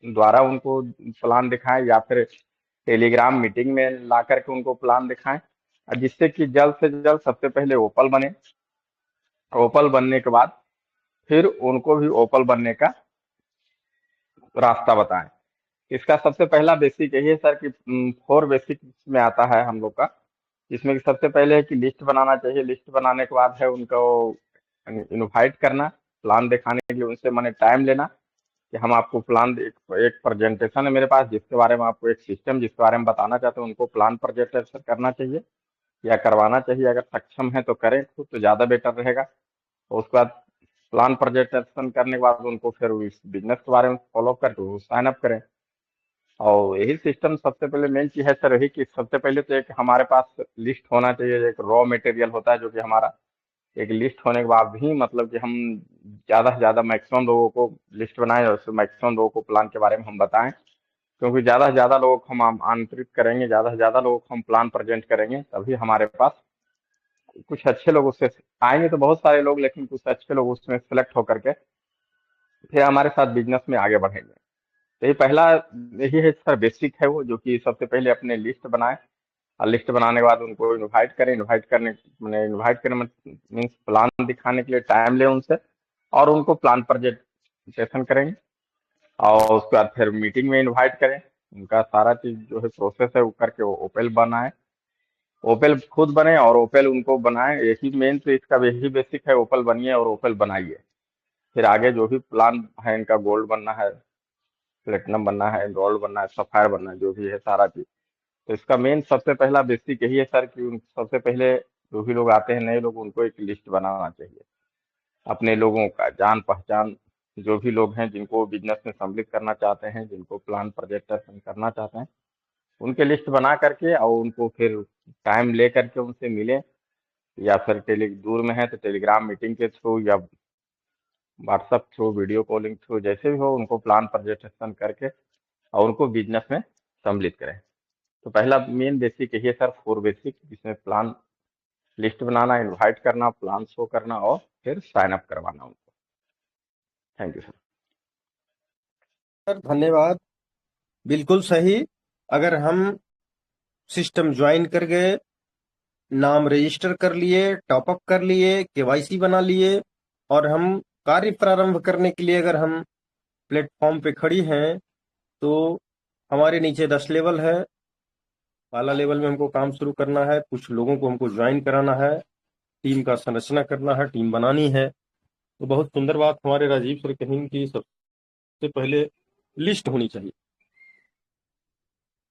द्वारा उनको प्लान दिखाएं या फिर टेलीग्राम मीटिंग में ला करके उनको प्लान दिखाएं, और जिससे कि जल्द से जल्द सबसे पहले ओपल बने। ओपल बनने के बाद फिर उनको भी ओपल बनने का रास्ता बताएं। इसका सबसे पहला बेसिक यही है सर कि 4 बेसिक में आता है हम लोग का, जिसमें कि सबसे पहले है कि लिस्ट बनाना चाहिए। लिस्ट बनाने के बाद है उनको इनवाइट करना, प्लान दिखाने के लिए उनसे मैंने टाइम लेना कि हम आपको प्लान एक प्रेजेंटेशन है मेरे पास जिसके बारे में आपको एक सिस्टम जिसके बारे में बताना चाहते हैं उनको प्लान प्रेजेंटेशन करना चाहिए या करवाना चाहिए। अगर सक्षम है तो करें खुद तो ज़्यादा बेटर रहेगा। और उसके बाद प्लान प्रेजेंटेशन करने के बाद उनको फिर इस बिजनेस के बारे में फॉलो करके वो साइन अप करें। और यही सिस्टम सबसे पहले मेन चीज़ है सर, यही कि सबसे पहले तो एक हमारे पास लिस्ट होना चाहिए, एक रॉ मटेरियल होता है जो कि हमारा एक लिस्ट होने के बाद ही मतलब कि हम ज़्यादा से ज़्यादा मैक्सिमम लोगों को लिस्ट बनाएं और मैक्सिमम लोगों को प्लान के बारे में हम बताएं। क्योंकि ज़्यादा से ज़्यादा लोगों को हम आमंत्रित करेंगे, ज़्यादा से ज़्यादा लोगों को हम प्लान प्रेजेंट करेंगे, तभी हमारे पास कुछ अच्छे लोग उससे आएंगे। तो बहुत सारे लोग, लेकिन कुछ अच्छे लोग उसमें सेलेक्ट होकर के फिर हमारे साथ बिजनेस में आगे बढ़ेंगे। तो ये पहला यही है सर, बेसिक है वो, जो कि सबसे पहले अपने लिस्ट बनाएं और लिस्ट बनाने के बाद उनको इनवाइट करें। इनवाइट करें मीन्स प्लान दिखाने के लिए टाइम लें उनसे और उनको प्लान प्रेजेंटेशन करेंगे। और उसके बाद फिर मीटिंग में इनवाइट करें, उनका सारा चीज जो है प्रोसेस है वो करके वो ओपेल बनाए, ओपेल खुद बने और ओपेल उनको बनाए। यही मेन तो इसका यही बेसिक है, ओपेल बनिए और ओपेल बनाइए। फिर आगे जो भी प्लान है, इनका गोल्ड बनना है, प्लेटिनम बनना है, गोल्ड बनना है, सफायर बनना है, जो भी है सारा चीज। तो इसका मेन सबसे पहला बेसिक यही है सर कि सबसे पहले जो भी लोग आते हैं नए लोग, उनको एक लिस्ट बनाना चाहिए अपने लोगों का, जान पहचान जो भी लोग हैं जिनको बिजनेस में सम्मिलित करना चाहते हैं, जिनको प्लान प्रोजेक्टेशन करना चाहते हैं, उनके लिस्ट बना करके और उनको फिर टाइम ले करके उनसे मिलें। या फिर दूर में है तो टेलीग्राम मीटिंग के थ्रू या WhatsApp through, video calling through, जैसे भी हो उनको प्लान प्रेजेंटेशन करके और उनको बिजनेस में सम्मिलित करें। तो पहला मेन बेसिक यही है सर, 4 बेसिक, जिसमें प्लान लिस्ट बनाना, इनवाइट करना, प्लान शो करना और फिर साइन अप करवाना उनको। Thank you sir. सर धन्यवाद। बिल्कुल सही। अगर हम सिस्टम ज्वाइन कर गए, नाम रजिस्टर कर लिए, टॉपअप कर लिए, केवाईसी बना लिए और हम कार्य प्रारंभ करने के लिए अगर हम प्लेटफॉर्म पे खड़ी हैं, तो हमारे नीचे 10 लेवल है। पहला लेवल में हमको काम शुरू करना है, कुछ लोगों को हमको ज्वाइन कराना है, टीम का संरचना करना है, टीम बनानी है। तो बहुत सुंदर बात हमारे राजीव सर कहीं की सबसे पहले लिस्ट होनी चाहिए,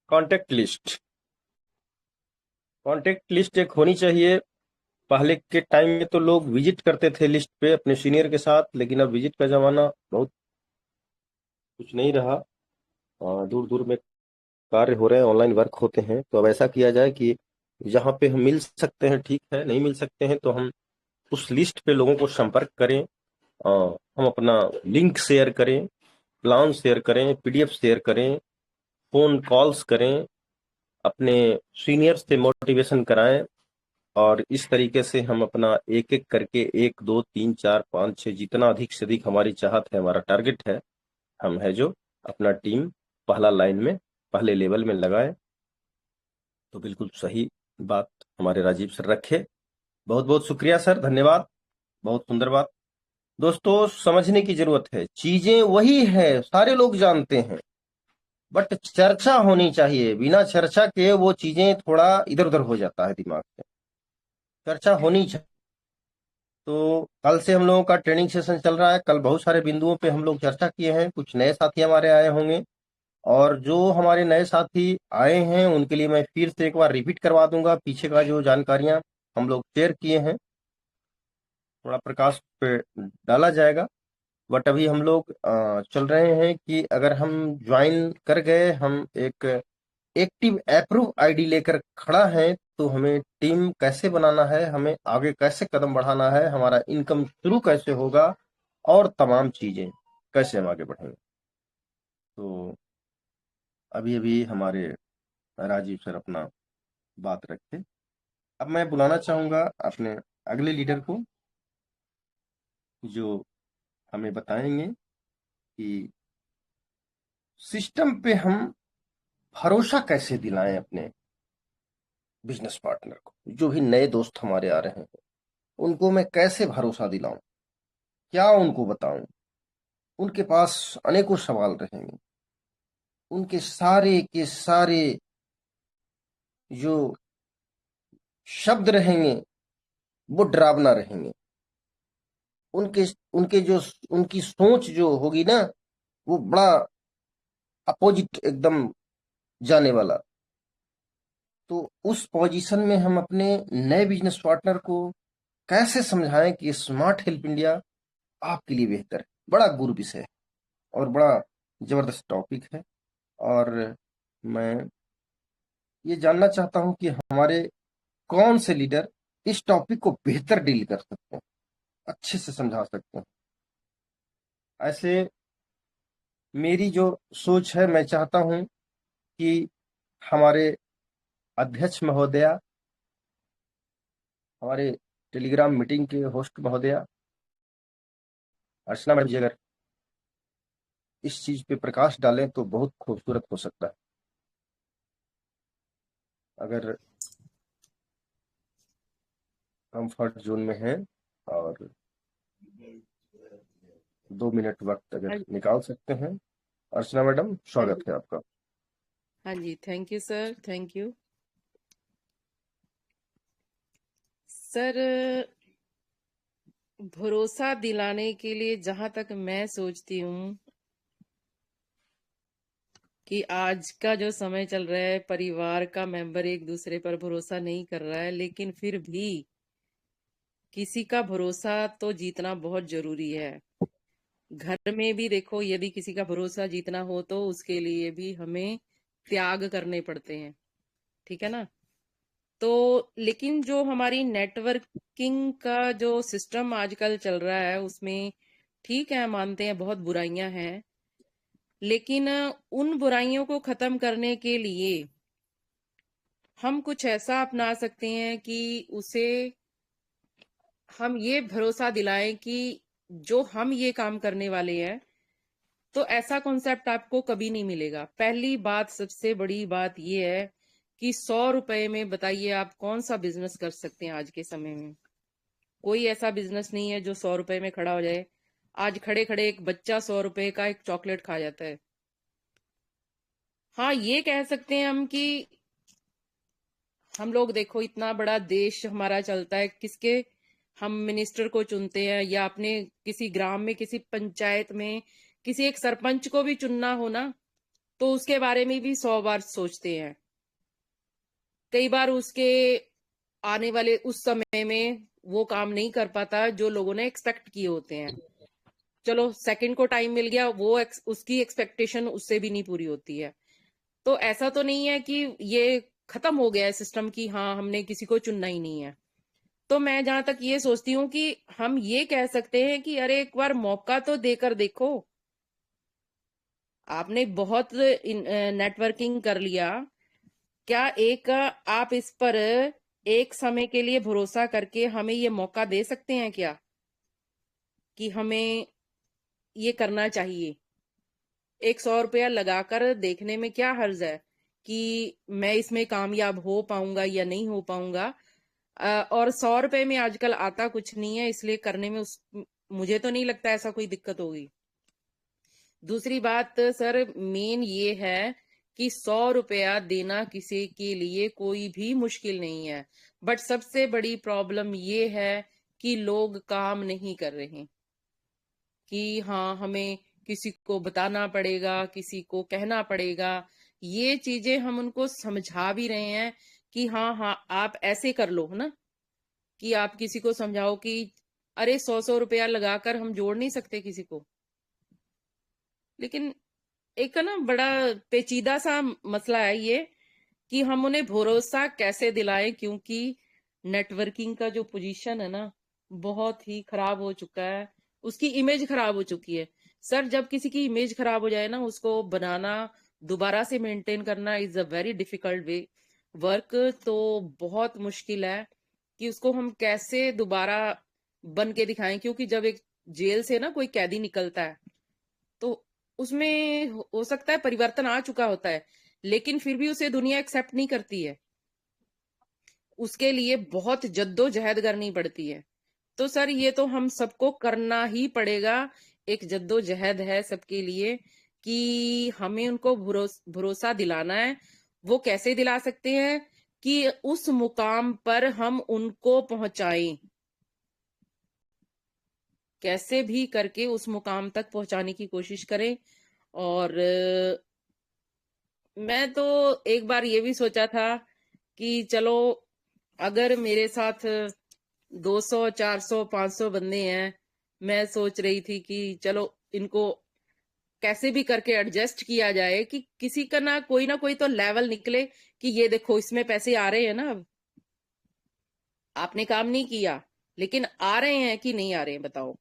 कॉन्टेक्ट लिस्ट। कॉन्टेक्ट लिस्ट एक होनी चाहिए। पहले के टाइम में तो लोग विजिट करते थे लिस्ट पे अपने सीनियर के साथ, लेकिन अब विजिट का जमाना बहुत कुछ नहीं रहा। दूर दूर में कार्य हो रहे हैं, ऑनलाइन वर्क होते हैं। तो अब ऐसा किया जाए कि जहाँ पे हम मिल सकते हैं ठीक है, नहीं मिल सकते हैं तो हम उस लिस्ट पे लोगों को संपर्क करें, हम अपना लिंक शेयर करें, प्लान शेयर करें, पीडीएफ शेयर करें, फोन कॉल्स करें, अपने सीनियर से मोटिवेशन कराएं। और इस तरीके से हम अपना एक एक करके 1 2 3 4 5 6 जितना अधिक से अधिक हमारी चाहत है, हमारा टारगेट है, हम है जो अपना टीम पहला लाइन में पहले लेवल में लगाए। तो बिल्कुल सही बात हमारे राजीव सर रखे। बहुत बहुत शुक्रिया सर, धन्यवाद। बहुत सुंदर बात। दोस्तों समझने की जरूरत है, चीजें वही है, सारे लोग जानते हैं, बट चर्चा होनी चाहिए। बिना चर्चा के वो चीजें थोड़ा इधर उधर हो जाता है दिमाग से। चर्चा होनी चाहिए। तो कल से हम लोगों का ट्रेनिंग सेशन चल रहा है। कल बहुत सारे बिंदुओं पे हम लोग चर्चा किए हैं। कुछ नए साथी हमारे आए होंगे और जो हमारे नए साथी आए हैं उनके लिए मैं फिर से एक बार रिपीट करवा दूंगा पीछे का जो जानकारियां हम लोग शेयर किए हैं, थोड़ा प्रकाश पे डाला जाएगा। बट अभी हम लोग चल रहे हैं कि अगर हम ज्वाइन कर गए, हम एक एक्टिव अप्रूव आईडी लेकर खड़ा है, तो हमें टीम कैसे बनाना है, हमें आगे कैसे कदम बढ़ाना है, हमारा इनकम शुरू कैसे होगा और तमाम चीजें कैसे हम आगे बढ़ेंगे। तो अभी अभी हमारे राजीव सर अपना बात रखे। अब मैं बुलाना चाहूंगा अपने अगले लीडर को, जो हमें बताएंगे कि सिस्टम पे हम भरोसा कैसे दिलाएं अपने बिजनेस पार्टनर को। जो भी नए दोस्त हमारे आ रहे हैं उनको मैं कैसे भरोसा दिलाऊं, क्या उनको बताऊं। उनके पास अनेकों सवाल रहेंगे, उनके सारे के सारे जो शब्द रहेंगे वो डरावना रहेंगे। उनके उनके जो उनकी सोच जो होगी ना, वो बड़ा अपोजिट एकदम जाने वाला। तो उस पोजीशन में हम अपने नए बिजनेस पार्टनर को कैसे समझाएं कि स्मार्ट हेल्प इंडिया आपके लिए बेहतर है। बड़ा गुरु विषय है और बड़ा जबरदस्त टॉपिक है। और मैं ये जानना चाहता हूं कि हमारे कौन से लीडर इस टॉपिक को बेहतर डील कर सकते हैं, अच्छे से समझा सकते हैं। ऐसे मेरी जो सोच है, मैं चाहता हूं कि हमारे अध्यक्ष महोदया, हमारे टेलीग्राम मीटिंग के होस्ट महोदया अर्चना मैडम जी अगर इस चीज पे प्रकाश डालें तो बहुत खूबसूरत हो सकता है। अगर कंफर्ट जोन में हैं और 2 मिनट वक्त हाँ अगर निकाल सकते हैं। अर्चना मैडम, हाँ स्वागत जी है आपका। हाँ जी, thank you sir, thank you sir. भरोसा दिलाने के लिए जहां तक मैं सोचती हूँ कि आज का जो समय चल रहा है, परिवार का मेंबर एक दूसरे पर भरोसा नहीं कर रहा है, लेकिन फिर भी किसी का भरोसा तो जीतना बहुत जरूरी है। घर में भी देखो, यदि किसी का भरोसा जीतना हो तो उसके लिए भी हमें त्याग करने पड़ते हैं, ठीक है ना। तो लेकिन जो हमारी नेटवर्किंग का जो सिस्टम आजकल चल रहा है, उसमें ठीक है, मानते हैं बहुत बुराइयां हैं, लेकिन उन बुराइयों को खत्म करने के लिए हम कुछ ऐसा अपना सकते हैं कि उसे हम ये भरोसा दिलाएं कि जो हम ये काम करने वाले हैं, तो ऐसा कॉन्सेप्ट आपको कभी नहीं मिलेगा। पहली बात, सबसे बड़ी बात ये है कि 100 रुपए में बताइए आप कौन सा बिजनेस कर सकते हैं आज के समय में। कोई ऐसा बिजनेस नहीं है जो 100 रुपए में खड़ा हो जाए। आज खड़े खड़े एक बच्चा 100 रुपए का एक चॉकलेट खा जाता है। हाँ, ये कह सकते हैं हम कि हम लोग देखो, इतना बड़ा देश हमारा चलता है, किसके हम मिनिस्टर को चुनते हैं, या अपने किसी ग्राम में, किसी पंचायत में किसी एक सरपंच को भी चुनना हो ना, तो उसके बारे में भी 100 बार सोचते हैं। कई बार उसके आने वाले उस समय में वो काम नहीं कर पाता जो लोगों ने एक्सपेक्ट किए होते हैं। चलो सेकंड को टाइम मिल गया, वो उसकी एक्सपेक्टेशन उससे भी नहीं पूरी होती है। तो ऐसा तो नहीं है कि ये खत्म हो गया है सिस्टम की, हाँ हमने किसी को चुनना ही नहीं है। तो मैं जहां तक ये सोचती हूँ कि हम ये कह सकते हैं कि अरे एक बार मौका तो देकर देखो। आपने बहुत नेटवर्किंग कर लिया, क्या एक आप इस पर एक समय के लिए भरोसा करके हमें ये मौका दे सकते हैं क्या कि हमें ये करना चाहिए। एक 100 रुपया लगाकर देखने में क्या हर्ज है कि मैं इसमें कामयाब हो पाऊंगा या नहीं हो पाऊंगा। और 100 रुपए में आजकल आता कुछ नहीं है, इसलिए करने में मुझे तो नहीं लगता ऐसा कोई दिक्कत होगी। दूसरी बात सर, मेन ये है कि 100 रुपया देना किसी के लिए कोई भी मुश्किल नहीं है, बट सबसे बड़ी प्रॉब्लम ये है कि लोग काम नहीं कर रहे, कि हाँ हमें किसी को बताना पड़ेगा, किसी को कहना पड़ेगा। ये चीजें हम उनको समझा भी रहे हैं कि हाँ हाँ आप ऐसे कर लो, है ना, कि आप किसी को समझाओ कि अरे 100 100 रुपया लगाकर हम जोड़ नहीं सकते किसी को। लेकिन एक ना बड़ा पेचीदा सा मसला है ये कि हम उन्हें भरोसा कैसे दिलाएं, क्योंकि नेटवर्किंग का जो पोजीशन है ना, बहुत ही खराब हो चुका है। उसकी इमेज खराब हो चुकी है सर। जब किसी की इमेज खराब हो जाए ना, उसको बनाना, दोबारा से मेंटेन करना is a very difficult way work. तो बहुत मुश्किल है कि उसको हम कैसे दोबारा बन के दिखाएं, क्योंकि जब एक जेल से ना कोई कैदी निकलता है तो उसमें हो सकता है परिवर्तन आ चुका होता है, लेकिन फिर भी उसे दुनिया एक्सेप्ट नहीं करती है। उसके लिए बहुत जद्दोजहद करनी पड़ती है। तो सर ये तो हम सबको करना ही पड़ेगा, एक जद्दोजहद है सबके लिए कि हमें उनको भरोसा दिलाना है। वो कैसे दिला सकते हैं कि उस मुकाम पर हम उनको पहुंचाएं। कैसे भी करके उस मुकाम तक पहुंचाने की कोशिश करें। और मैं तो एक बार ये भी सोचा था कि चलो अगर मेरे साथ 200, 400, 500 बंदे हैं, मैं सोच रही थी कि चलो इनको कैसे भी करके एडजस्ट किया जाए कि किसी का ना कोई तो लेवल निकले कि ये देखो इसमें पैसे आ रहे हैं ना, अब आपने काम नहीं किया लेकिन आ रहे हैं कि नहीं आ रहे हैं बताओ।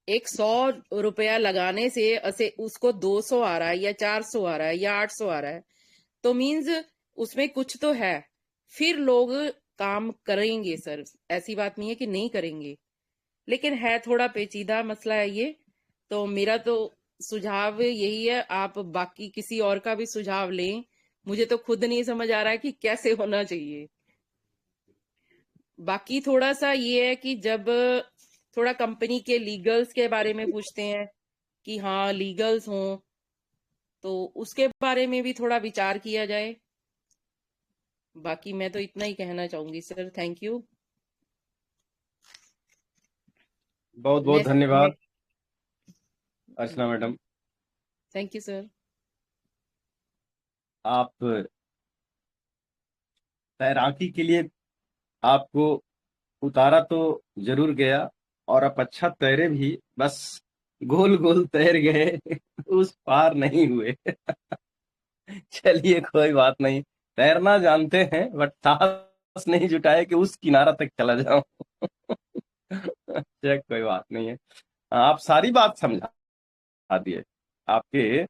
एक 100 रुपया लगाने से उसको 200 आ रहा है या 400 आ रहा है या 800 आ रहा है, तो मीन्स उसमें कुछ तो है, फिर लोग काम करेंगे सर। ऐसी बात नहीं है कि नहीं करेंगे, लेकिन है थोड़ा पेचीदा मसला है ये। तो मेरा तो सुझाव यही है, आप बाकी किसी और का भी सुझाव लें, मुझे तो खुद नहीं समझ आ रहा है कि कैसे होना चाहिए। बाकी थोड़ा सा ये है कि जब थोड़ा कंपनी के लीगल्स के बारे में पूछते हैं कि हाँ लीगल्स हों, तो उसके बारे में भी थोड़ा विचार किया जाए। बाकी मैं तो इतना ही कहना चाहूंगी सर। Thank you. बहुत बहुत धन्यवाद अर्चना मैडम। Thank you sir. आप तैराकी के लिए आपको उतारा तो जरूर गया, और आप अच्छा तैरे भी, बस गोल गोल तैर गए उस पार नहीं हुए। चलिए कोई बात नहीं, तैरना जानते हैं बट साहस नहीं जुटाए कि उस किनारा तक चला जाऊं। चलिए कोई बात नहीं है, आप सारी बात समझा दिए। आपके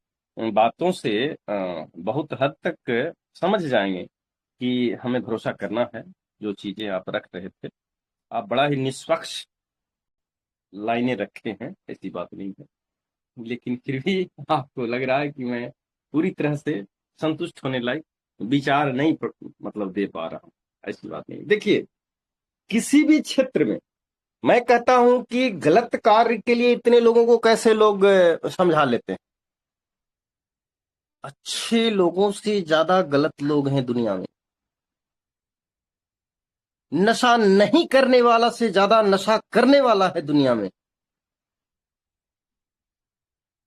बातों से बहुत हद तक समझ जाएंगे कि हमें भरोसा करना है। जो चीजें आप रख रहे थे, आप बड़ा ही निष्पक्ष लाइनें रखे हैं, ऐसी बात नहीं है, लेकिन फिर भी आपको लग रहा है कि मैं पूरी तरह से संतुष्ट होने लायक विचार नहीं मतलब दे पा रहा हूं। ऐसी बात नहीं। देखिए, किसी भी क्षेत्र में मैं कहता हूं कि गलत कार्य के लिए इतने लोगों को कैसे लोग समझा लेते हैं। अच्छे लोगों से ज्यादा गलत लोग हैं दुनिया में। नशा नहीं करने वाला से ज्यादा नशा करने वाला है दुनिया में।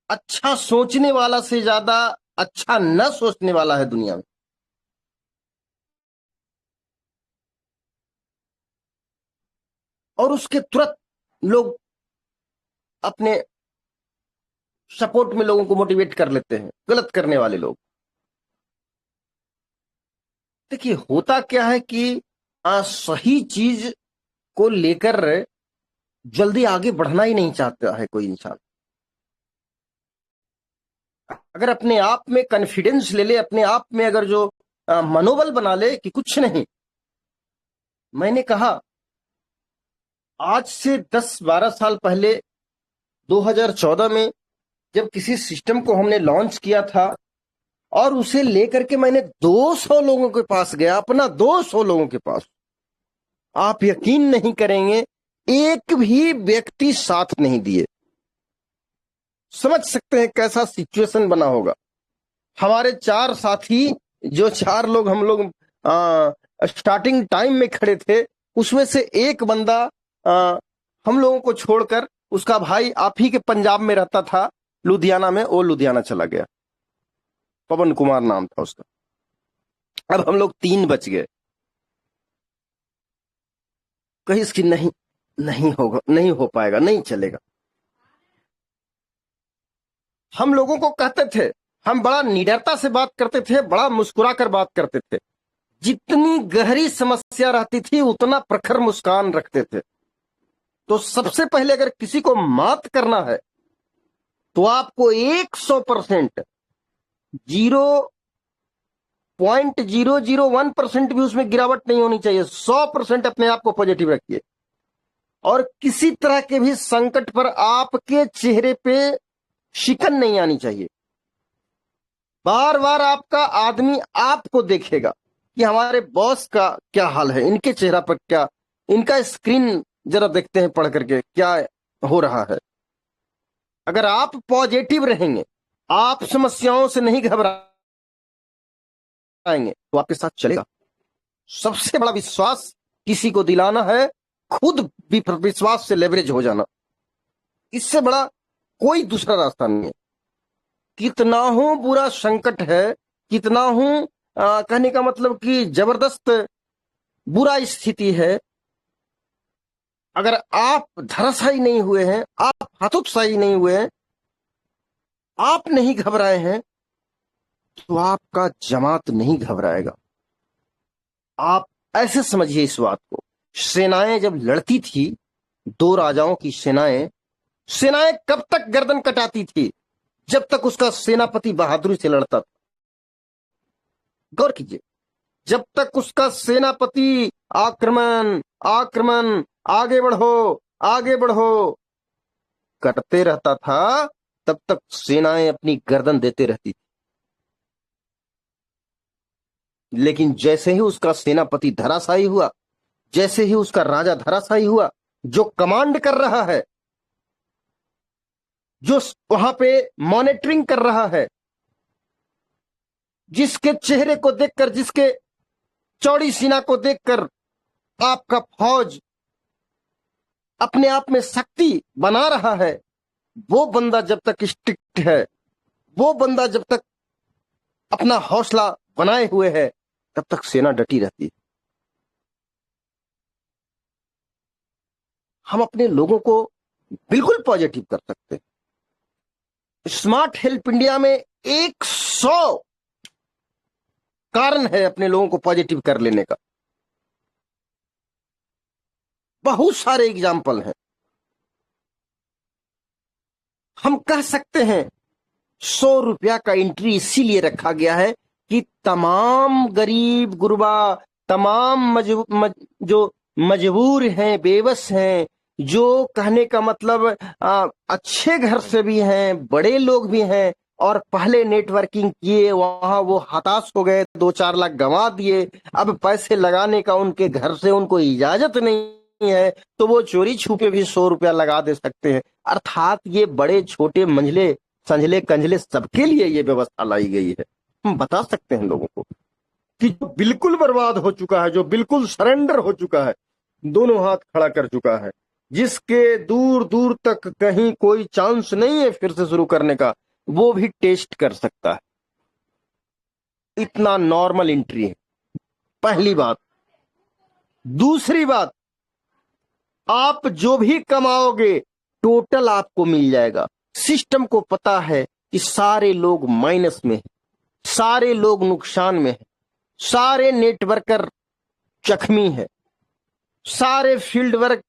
अच्छा सोचने वाला से ज्यादा अच्छा न सोचने वाला है दुनिया में। और उसके तुरंत लोग अपने सपोर्ट में लोगों को मोटिवेट कर लेते हैं, गलत करने वाले लोग। देखिए, होता क्या है कि सही चीज को लेकर जल्दी आगे बढ़ना ही नहीं चाहता है कोई इंसान। अगर अपने आप में कॉन्फिडेंस ले ले, अपने आप में अगर जो मनोबल बना ले कि कुछ नहीं, मैंने कहा आज से 10-12 साल पहले 2014 में जब किसी सिस्टम को हमने लॉन्च किया था और उसे लेकर के मैंने 200 लोगों के पास गया, अपना 200 लोगों के पास, आप यकीन नहीं करेंगे एक भी व्यक्ति साथ नहीं दिए। समझ सकते हैं कैसा सिचुएशन बना होगा। हमारे 4 साथी, जो 4 लोग हम लोग स्टार्टिंग टाइम में खड़े थे, उसमें से एक बंदा हम लोगों को छोड़कर, उसका भाई आप ही के पंजाब में रहता था, लुधियाना में, वो लुधियाना चला गया। पवन कुमार नाम था उसका। अब हम लोग 3 बच गए। कहीं इसकी नहीं होगा, नहीं हो पाएगा, नहीं चलेगा। हम लोगों को कहते थे, हम बड़ा निडरता से बात करते थे, बड़ा मुस्कुरा कर बात करते थे। जितनी गहरी समस्या रहती थी उतना प्रखर मुस्कान रखते थे। तो सबसे पहले अगर किसी को मात करना है तो आपको 100%, 0.001% भी उसमें गिरावट नहीं होनी चाहिए। 100% अपने आप को पॉजिटिव रखिए, और किसी तरह के भी संकट पर आपके चेहरे पे शिकन नहीं आनी चाहिए। बार बार आपका आदमी आपको देखेगा कि हमारे बॉस का क्या हाल है, इनके चेहरा पर क्या, इनका स्क्रीन जरा देखते हैं पढ़ करके क्या हो रहा है। अगर आप पॉजिटिव रहेंगे, आप समस्याओं से नहीं घबराएंगे, तो आपके साथ चलेगा। सबसे बड़ा विश्वास किसी को दिलाना है खुद भी विश्वास से लेवरेज हो जाना, इससे बड़ा कोई दूसरा रास्ता नहीं है। कितना हो बुरा संकट है, कितना हो कहने का मतलब कि जबरदस्त बुरा स्थिति है, अगर आप धराशायी नहीं हुए हैं, आप हतोत्साही नहीं हुए हैं, आप नहीं घबराए हैं, तो आपका जमात नहीं घबराएगा। आप ऐसे समझिए इस बात को, सेनाएं जब लड़ती थी, दो राजाओं की सेनाएं कब तक गर्दन कटाती थी? जब तक उसका सेनापति बहादुरी से लड़ता था। गौर कीजिए, जब तक उसका सेनापति आक्रमण आक्रमण, आगे बढ़ो करते रहता था, तब तक सेनाएं अपनी गर्दन देते रहती थी। लेकिन जैसे ही उसका सेनापति धराशायी हुआ, जैसे ही उसका राजा धराशायी हुआ, जो कमांड कर रहा है, जो वहां पे मॉनिटरिंग कर रहा है, जिसके चेहरे को देखकर, जिसके चौड़ी सीना को देखकर आपका फौज अपने आप में शक्ति बना रहा है, वो बंदा जब तक स्ट्रिक्ट है, वो बंदा जब तक अपना हौसला बनाए हुए है, तब तक सेना डटी रहती है। हम अपने लोगों को बिल्कुल पॉजिटिव कर सकते हैं। स्मार्ट हेल्प इंडिया में 100 कारण है अपने लोगों को पॉजिटिव कर लेने का। बहुत सारे एग्जाम्पल हैं। हम कह सकते हैं 100 रुपया का एंट्री इसीलिए रखा गया है कि तमाम गरीब गुरबा, तमाम जो मजबूर हैं, बेबस हैं, जो कहने का मतलब अच्छे घर से भी हैं, बड़े लोग भी हैं, और पहले नेटवर्किंग किए, वहां वो हताश हो गए, 2-4 लाख गंवा दिए, अब पैसे लगाने का उनके घर से उनको इजाजत नहीं है, तो वो चोरी छुपे भी 100 रुपया लगा दे सकते हैं। अर्थात ये बड़े छोटे मंझले संझले कंझले सबके लिए ये व्यवस्था लाई गई है। हम बता सकते हैं लोगों को कि जो बिल्कुल बर्बाद हो चुका है, जो बिल्कुल सरेंडर हो चुका है, दोनों हाथ खड़ा कर चुका है, जिसके दूर दूर तक कहीं कोई चांस नहीं है फिर से शुरू करने का, वो भी टेस्ट कर सकता है। इतना नॉर्मल एंट्री है, पहली बात। दूसरी बात, आप जो भी कमाओगे टोटल आपको मिल जाएगा। सिस्टम को पता है कि सारे लोग माइनस में हैं, सारे लोग नुकसान में हैं, सारे नेटवर्कर जख्मी है, सारे फील्ड वर्क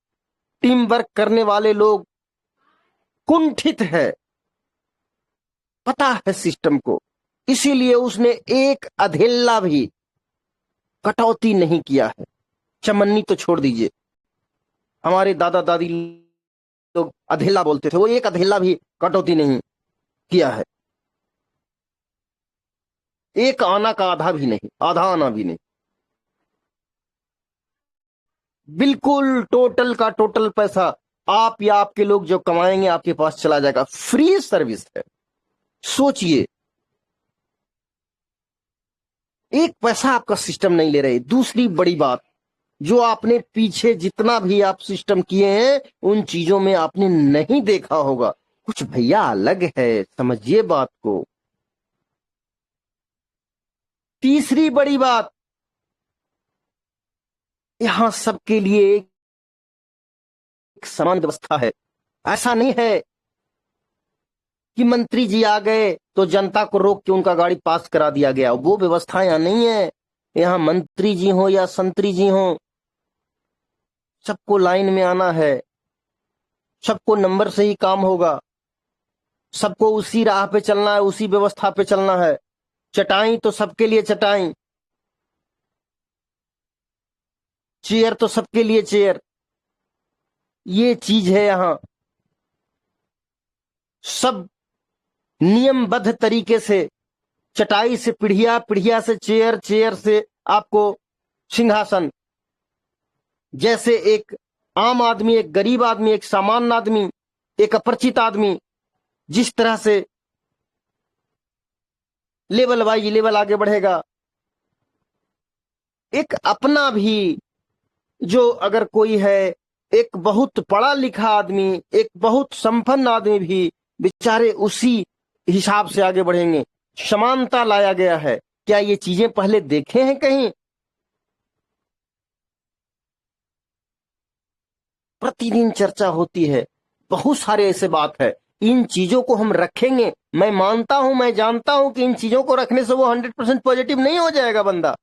टीम वर्क करने वाले लोग कुंठित है, पता है सिस्टम को। इसीलिए उसने एक अधेला भी कटौती नहीं किया है। चमन्नी तो छोड़ दीजिए, हमारे दादा दादी लोग अधेला बोलते थे, वो एक अधेला भी कटौती नहीं किया है। एक आना का आधा भी नहीं, आधा आना भी नहीं, बिल्कुल टोटल का टोटल पैसा आप या आपके लोग जो कमाएंगे आपके पास चला जाएगा। फ्री सर्विस है, सोचिए, एक पैसा आपका सिस्टम नहीं ले रहे। दूसरी बड़ी बात, जो आपने पीछे जितना भी आप सिस्टम किए हैं, उन चीजों में आपने नहीं देखा होगा, कुछ भैया अलग है, समझिए बात को। तीसरी बड़ी बात, यहां सबके लिए एक समान व्यवस्था है। ऐसा नहीं है कि मंत्री जी आ गए तो जनता को रोक के उनका गाड़ी पास करा दिया गया, वो व्यवस्था यहां नहीं है। यहां मंत्री जी हो या संतरी जी हो, सबको लाइन में आना है, सबको नंबर से ही काम होगा, सबको उसी राह पे चलना है, उसी व्यवस्था पे चलना है। चटाई तो सबके लिए चटाई, चेयर तो सबके लिए चेयर, ये चीज है यहां। सब नियमबद्ध तरीके से, चटाई से पीढ़िया, पीढ़िया से चेयर, चेयर से आपको सिंहासन। जैसे एक आम आदमी, एक गरीब आदमी, एक सामान्य आदमी, एक अपरिचित आदमी जिस तरह से लेवल वाइज लेवल आगे बढ़ेगा, एक अपना भी जो अगर कोई है एक बहुत पढ़ा लिखा आदमी, एक बहुत संपन्न आदमी भी बेचारे उसी हिसाब से आगे बढ़ेंगे। समानता लाया गया है। क्या ये चीजें पहले देखे हैं कहीं? प्रतिदिन चर्चा होती है, बहुत सारे ऐसे बात है। इन चीजों को हम रखेंगे। मैं मानता हूं, मैं जानता हूं कि इन चीजों को रखने से वो 100% पॉजिटिव नहीं हो जाएगा, बंदा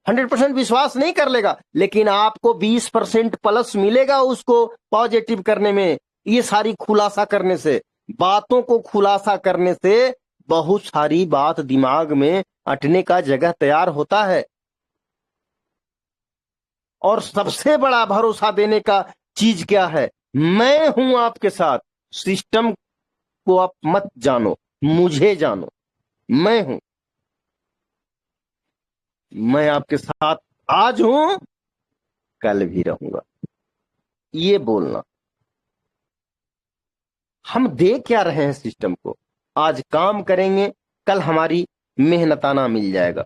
100% विश्वास नहीं कर लेगा, लेकिन आपको 20% प्लस मिलेगा उसको पॉजिटिव करने में। ये सारी खुलासा करने से, बातों को खुलासा करने से बहुत सारी बात दिमाग में अटने का जगह तैयार होता है। और सबसे बड़ा भरोसा देने का चीज क्या है? मैं हूं आपके साथ। सिस्टम को आप मत जानो, मुझे जानो। मैं हूं, मैं आपके साथ आज हूं, कल भी रहूंगा। ये बोलना। हम दे क्या रहे हैं सिस्टम को? आज काम करेंगे, कल हमारी मेहनताना मिल जाएगा।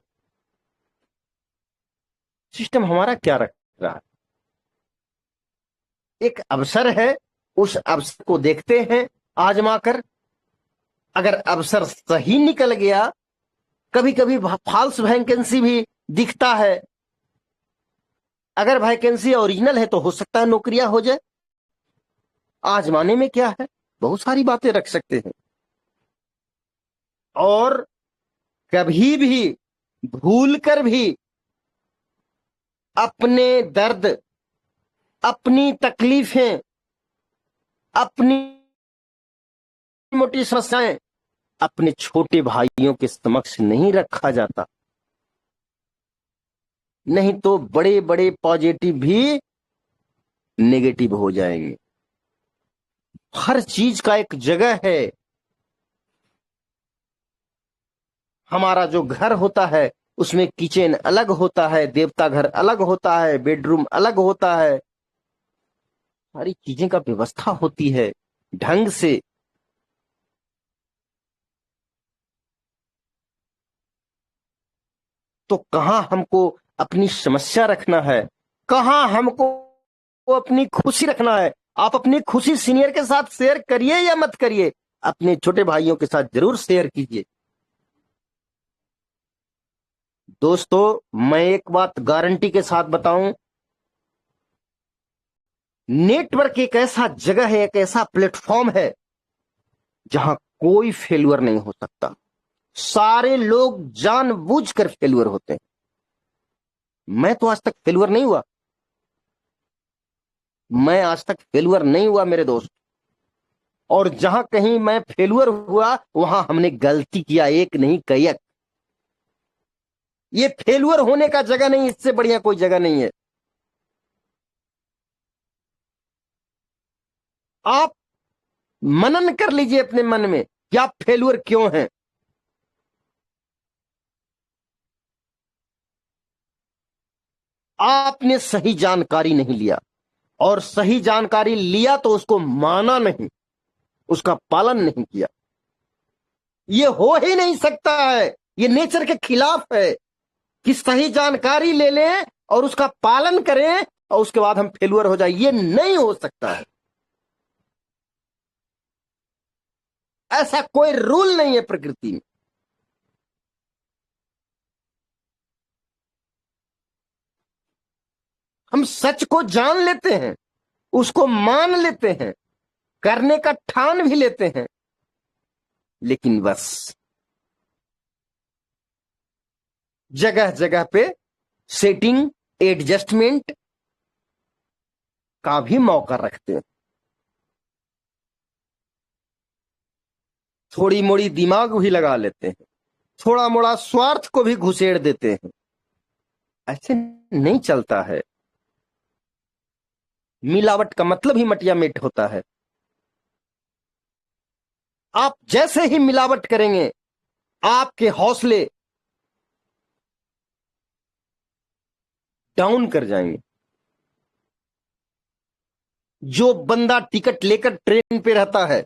सिस्टम हमारा क्या रख रहा है? एक अवसर है, उस अवसर को देखते हैं आजमा कर। अगर अवसर सही निकल गया, कभी कभी फॉल्स वैकेंसी भी दिखता है। अगर वैकेंसी ओरिजिनल है तो हो सकता है नौकरियां हो जाए। आजमाने में क्या है? बहुत सारी बातें रख सकते हैं। और कभी भी भूल कर भी अपने दर्द, अपनी तकलीफें, अपनी मोटी समस्याएं अपने छोटे भाइयों के समक्ष नहीं रखा जाता। नहीं तो बड़े बड़े पॉजिटिव भी नेगेटिव हो जाएंगे। हर चीज का एक जगह है। हमारा जो घर होता है उसमें किचन अलग होता है, देवता घर अलग होता है, बेडरूम अलग होता है। सारी चीजें का व्यवस्था होती है ढंग से। तो कहां हमको अपनी समस्या रखना है, कहां हमको अपनी खुशी रखना है? आप अपनी खुशी सीनियर के साथ शेयर करिए या मत करिए, अपने छोटे भाइयों के साथ जरूर शेयर कीजिए। दोस्तों, मैं एक बात गारंटी के साथ बताऊं, नेटवर्क एक ऐसा जगह है, एक ऐसा प्लेटफॉर्म है जहां कोई फेल्यूर नहीं हो सकता। सारे लोग जानबूझकर फेल्यूर होते हैं। मैं तो आज तक फेल्यूर नहीं हुआ। मैं आज तक फेल्यूर नहीं हुआ मेरे दोस्त। और जहां कहीं मैं फेल्यूर हुआ वहां हमने गलती किया, एक नहीं कई। ये फेल्यूर होने का जगह नहीं, इससे बढ़िया कोई जगह नहीं है। आप मनन कर लीजिए अपने मन में कि आप फेल्यूर क्यों हैं। आपने सही जानकारी नहीं लिया, और सही जानकारी लिया तो उसको माना नहीं, उसका पालन नहीं किया। ये हो ही नहीं सकता है, ये नेचर के खिलाफ है कि सही जानकारी ले लें और उसका पालन करें और उसके बाद हम फेल्यूर हो जाए। ये नहीं हो सकता है। ऐसा कोई रूल नहीं है प्रकृति में। हम सच को जान लेते हैं, उसको मान लेते हैं, करने का ठान भी लेते हैं, लेकिन बस जगह जगह पे सेटिंग, एडजस्टमेंट का भी मौका रखते हैं। थोड़ी मोड़ी दिमाग भी लगा लेते हैं, थोड़ा मोड़ा स्वार्थ को भी घुसेड़ देते हैं। ऐसे नहीं चलता है। मिलावट का मतलब ही मटिया मेट होता है। आप जैसे ही मिलावट करेंगे, आपके हौसले डाउन कर जाएंगे। जो बंदा टिकट लेकर ट्रेन पे रहता है,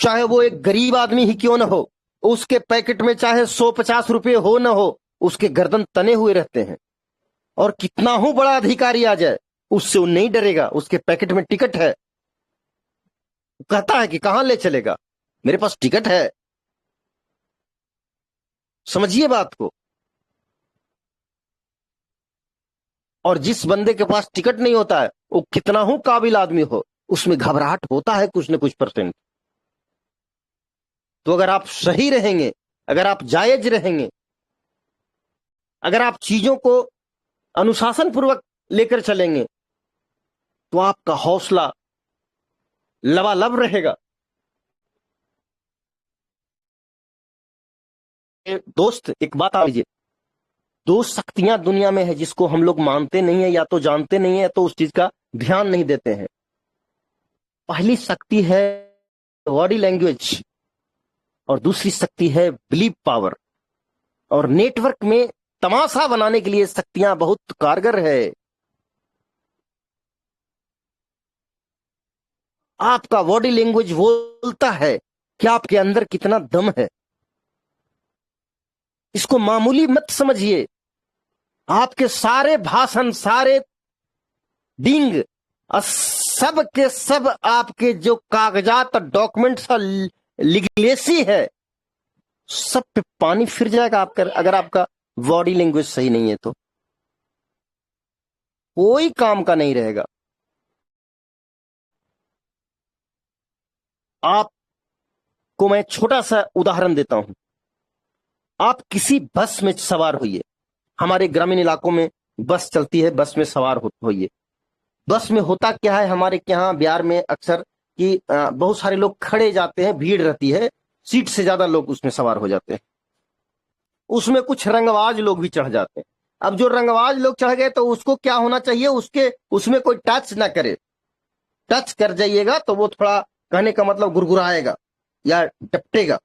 चाहे वो एक गरीब आदमी ही क्यों ना हो, उसके पैकेट में चाहे 150 रुपए हो ना हो, उसके गर्दन तने हुए रहते हैं। और कितना ही बड़ा अधिकारी आ जाए, उससे वो नहीं डरेगा, उसके पैकेट में टिकट है, कहता है कि कहां ले चलेगा, मेरे पास टिकट है। समझिए बात को। और जिस बंदे के पास टिकट नहीं होता है, वो कितना हो काबिल आदमी हो, उसमें घबराहट होता है कुछ न कुछ परसेंट। तो अगर आप सही रहेंगे, अगर आप जायज रहेंगे, अगर आप चीजों को अनुशासन पूर्वक लेकर चलेंगे, तो आपका हौसला लबालब रहेगा। दोस्त एक बात आ लीजिए, दो शक्तियां दुनिया में है जिसको हम लोग मानते नहीं है, या तो जानते नहीं है, तो उस चीज का ध्यान नहीं देते हैं। पहली शक्ति है बॉडी लैंग्वेज, और दूसरी शक्ति है बिलीव पावर। और नेटवर्क में तमाशा बनाने के लिए शक्तियां बहुत कारगर है। आपका बॉडी लैंग्वेज बोलता है कि आपके अंदर कितना दम है। इसको मामूली मत समझिए। आपके सारे भाषण, सारे डिंग, सब के सब आपके जो कागजात और डॉक्यूमेंट्स और लिगलेसी है, सब पे पानी फिर जाएगा आपका, अगर आपका बॉडी लैंग्वेज सही नहीं है तो कोई काम का नहीं रहेगा। आपको मैं छोटा सा उदाहरण देता हूं। आप किसी बस में सवार होइए, हमारे ग्रामीण इलाकों में बस चलती है, बस में सवार होइए। बस में होता क्या है, हमारे यहाँ बिहार में अक्सर कि बहुत सारे लोग खड़े जाते हैं, भीड़ रहती है, सीट से ज्यादा लोग उसमें सवार हो जाते हैं। उसमें कुछ रंगबाज लोग भी चढ़ जाते हैं। अब जो रंगबाज लोग चढ़ गए तो उसको क्या होना चाहिए, उसमें कोई टच ना करे। टच कर जाइएगा तो वो थोड़ा, कहने का मतलब, गुरगुराएगा या डपटेगा।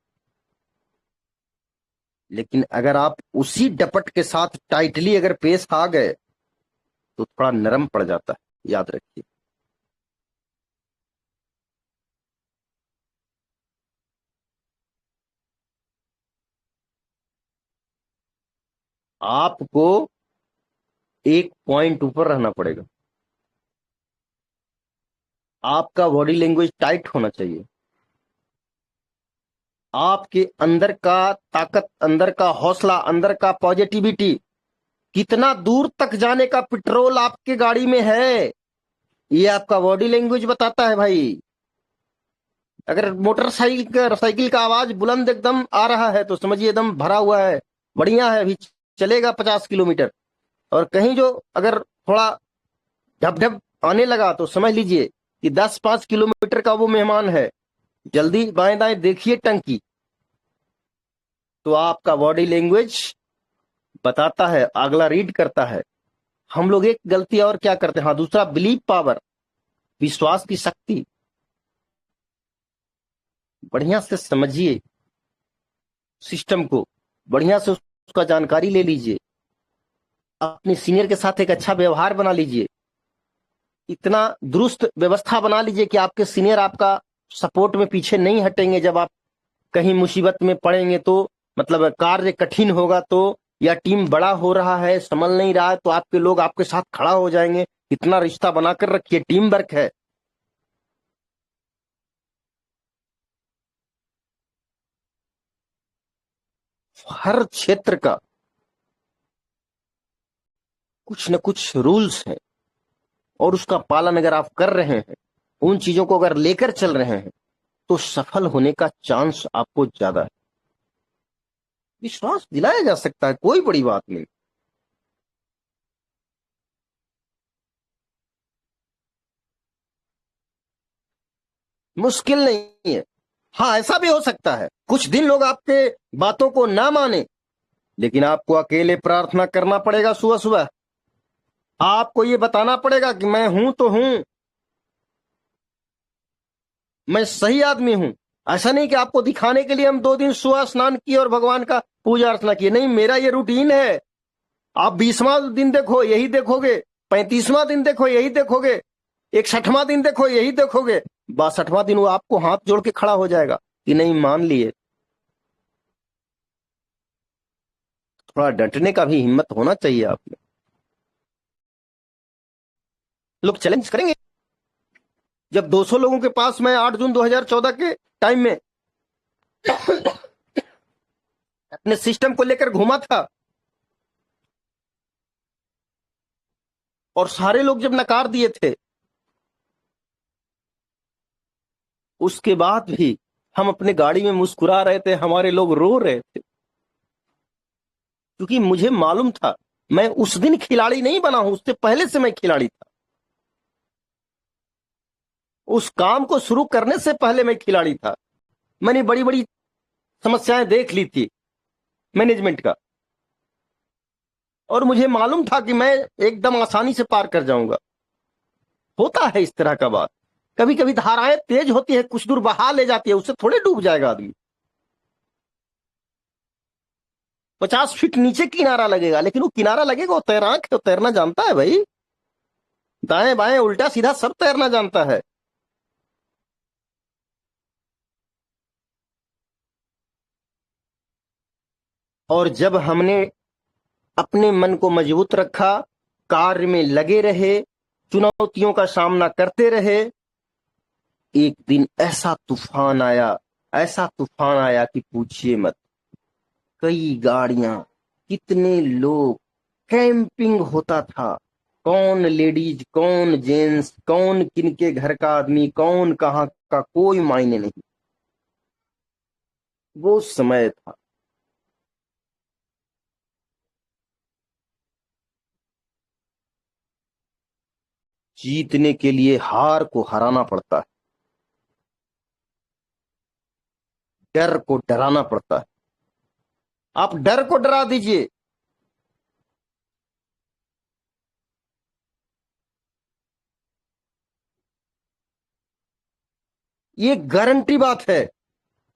लेकिन अगर आप उसी डपट के साथ टाइटली अगर पेश आ गए तो थोड़ा नरम पड़ जाता है, याद रखिए। आपको एक पॉइंट ऊपर रहना पड़ेगा। आपका बॉडी लैंग्वेज टाइट होना चाहिए। आपके अंदर का ताकत, अंदर का हौसला, अंदर का पॉजिटिविटी, कितना दूर तक जाने का पेट्रोल आपके गाड़ी में है, ये आपका बॉडी लैंग्वेज बताता है भाई। अगर साइकिल का आवाज बुलंद एकदम आ रहा है तो समझिए एकदम भरा हुआ है, बढ़िया है, अभी चलेगा 50 किलोमीटर। और कहीं जो अगर थोड़ा ढप ढप आने लगा तो समझ लीजिए कि 10-5 किलोमीटर का वो मेहमान है, जल्दी बाएं दाएं देखिए टंकी। तो आपका बॉडी लैंग्वेज बताता है, अगला रीड करता है। हम लोग एक गलती और क्या करते हैं, हाँ, दूसरा बिलीव पावर, विश्वास की शक्ति। बढ़िया से समझिए सिस्टम को, बढ़िया से उसका जानकारी ले लीजिए, अपने सीनियर के साथ एक अच्छा व्यवहार बना लीजिए, इतना दुरुस्त व्यवस्था बना लीजिए कि आपके सीनियर आपका सपोर्ट में पीछे नहीं हटेंगे। जब आप कहीं मुसीबत में पड़ेंगे तो, मतलब कार्य कठिन होगा तो, या टीम बड़ा हो रहा है, संभल नहीं रहा है, तो आपके लोग आपके साथ खड़ा हो जाएंगे। इतना रिश्ता बनाकर रखिए, टीम वर्क है। हर क्षेत्र का कुछ न कुछ रूल्स है, और उसका पालन अगर आप कर रहे हैं, उन चीजों को अगर लेकर चल रहे हैं, तो सफल होने का चांस आपको ज्यादा है। विश्वास दिलाया जा सकता है, कोई बड़ी बात नहीं। मुश्किल नहीं है। हाँ, ऐसा भी हो सकता है कुछ दिन लोग आपके बातों को ना माने, लेकिन आपको अकेले प्रार्थना करना पड़ेगा। सुबह सुबह आपको ये बताना पड़ेगा कि मैं हूं तो हूं, मैं सही आदमी हूं। ऐसा नहीं कि आपको दिखाने के लिए हम 2 दिन सुबह स्नान किए और भगवान का पूजा अर्चना किए, नहीं, मेरा ये रूटीन है। आप 20वां दिन देखो यही देखोगे, 35वां दिन देखो यही देखोगे, 61वां दिन देखो यही देखोगे, 62वां दिन वो आपको हाथ जोड़ के खड़ा हो जाएगा कि नहीं, मान लिए। थोड़ा डटने का भी हिम्मत होना चाहिए आप में। लोग चैलेंज करेंगे। जब 200 लोगों के पास मैं 8 जून 2014 के टाइम में अपने सिस्टम को लेकर घूमा था और सारे लोग जब नकार दिए थे, उसके बाद भी हम अपने गाड़ी में मुस्कुरा रहे थे, हमारे लोग रो रहे थे, क्योंकि मुझे मालूम था मैं उस दिन खिलाड़ी नहीं बना हूं, उससे पहले से मैं खिलाड़ी था। उस काम को शुरू करने से पहले मैं खिलाड़ी था। मैंने बड़ी बड़ी समस्याएं देख ली थी मैनेजमेंट का, और मुझे मालूम था कि मैं एकदम आसानी से पार कर जाऊंगा। होता है इस तरह का बात, कभी कभी धाराएं तेज होती है, कुछ दूर बहा ले जाती है, उससे थोड़े डूब जाएगा आदमी। 50 फीट नीचे किनारा लगेगा, लेकिन वो किनारा लगेगा, वो तैराक है, वो तैरना जानता है भाई, दाएं बाएं उल्टा सीधा सब तैरना जानता है। और जब हमने अपने मन को मजबूत रखा, कार्य में लगे रहे, चुनौतियों का सामना करते रहे, एक दिन ऐसा तूफान आया कि पूछिए मत। कई गाड़ियां, कितने लोग, कैंपिंग होता था, कौन लेडीज, कौन जेंट्स, कौन किनके घर का आदमी, कौन कहां का, कोई मायने नहीं। वो समय था। जीतने के लिए हार को हराना पड़ता है, डर को डराना पड़ता है। आप डर को डरा दीजिए, ये गारंटी बात है।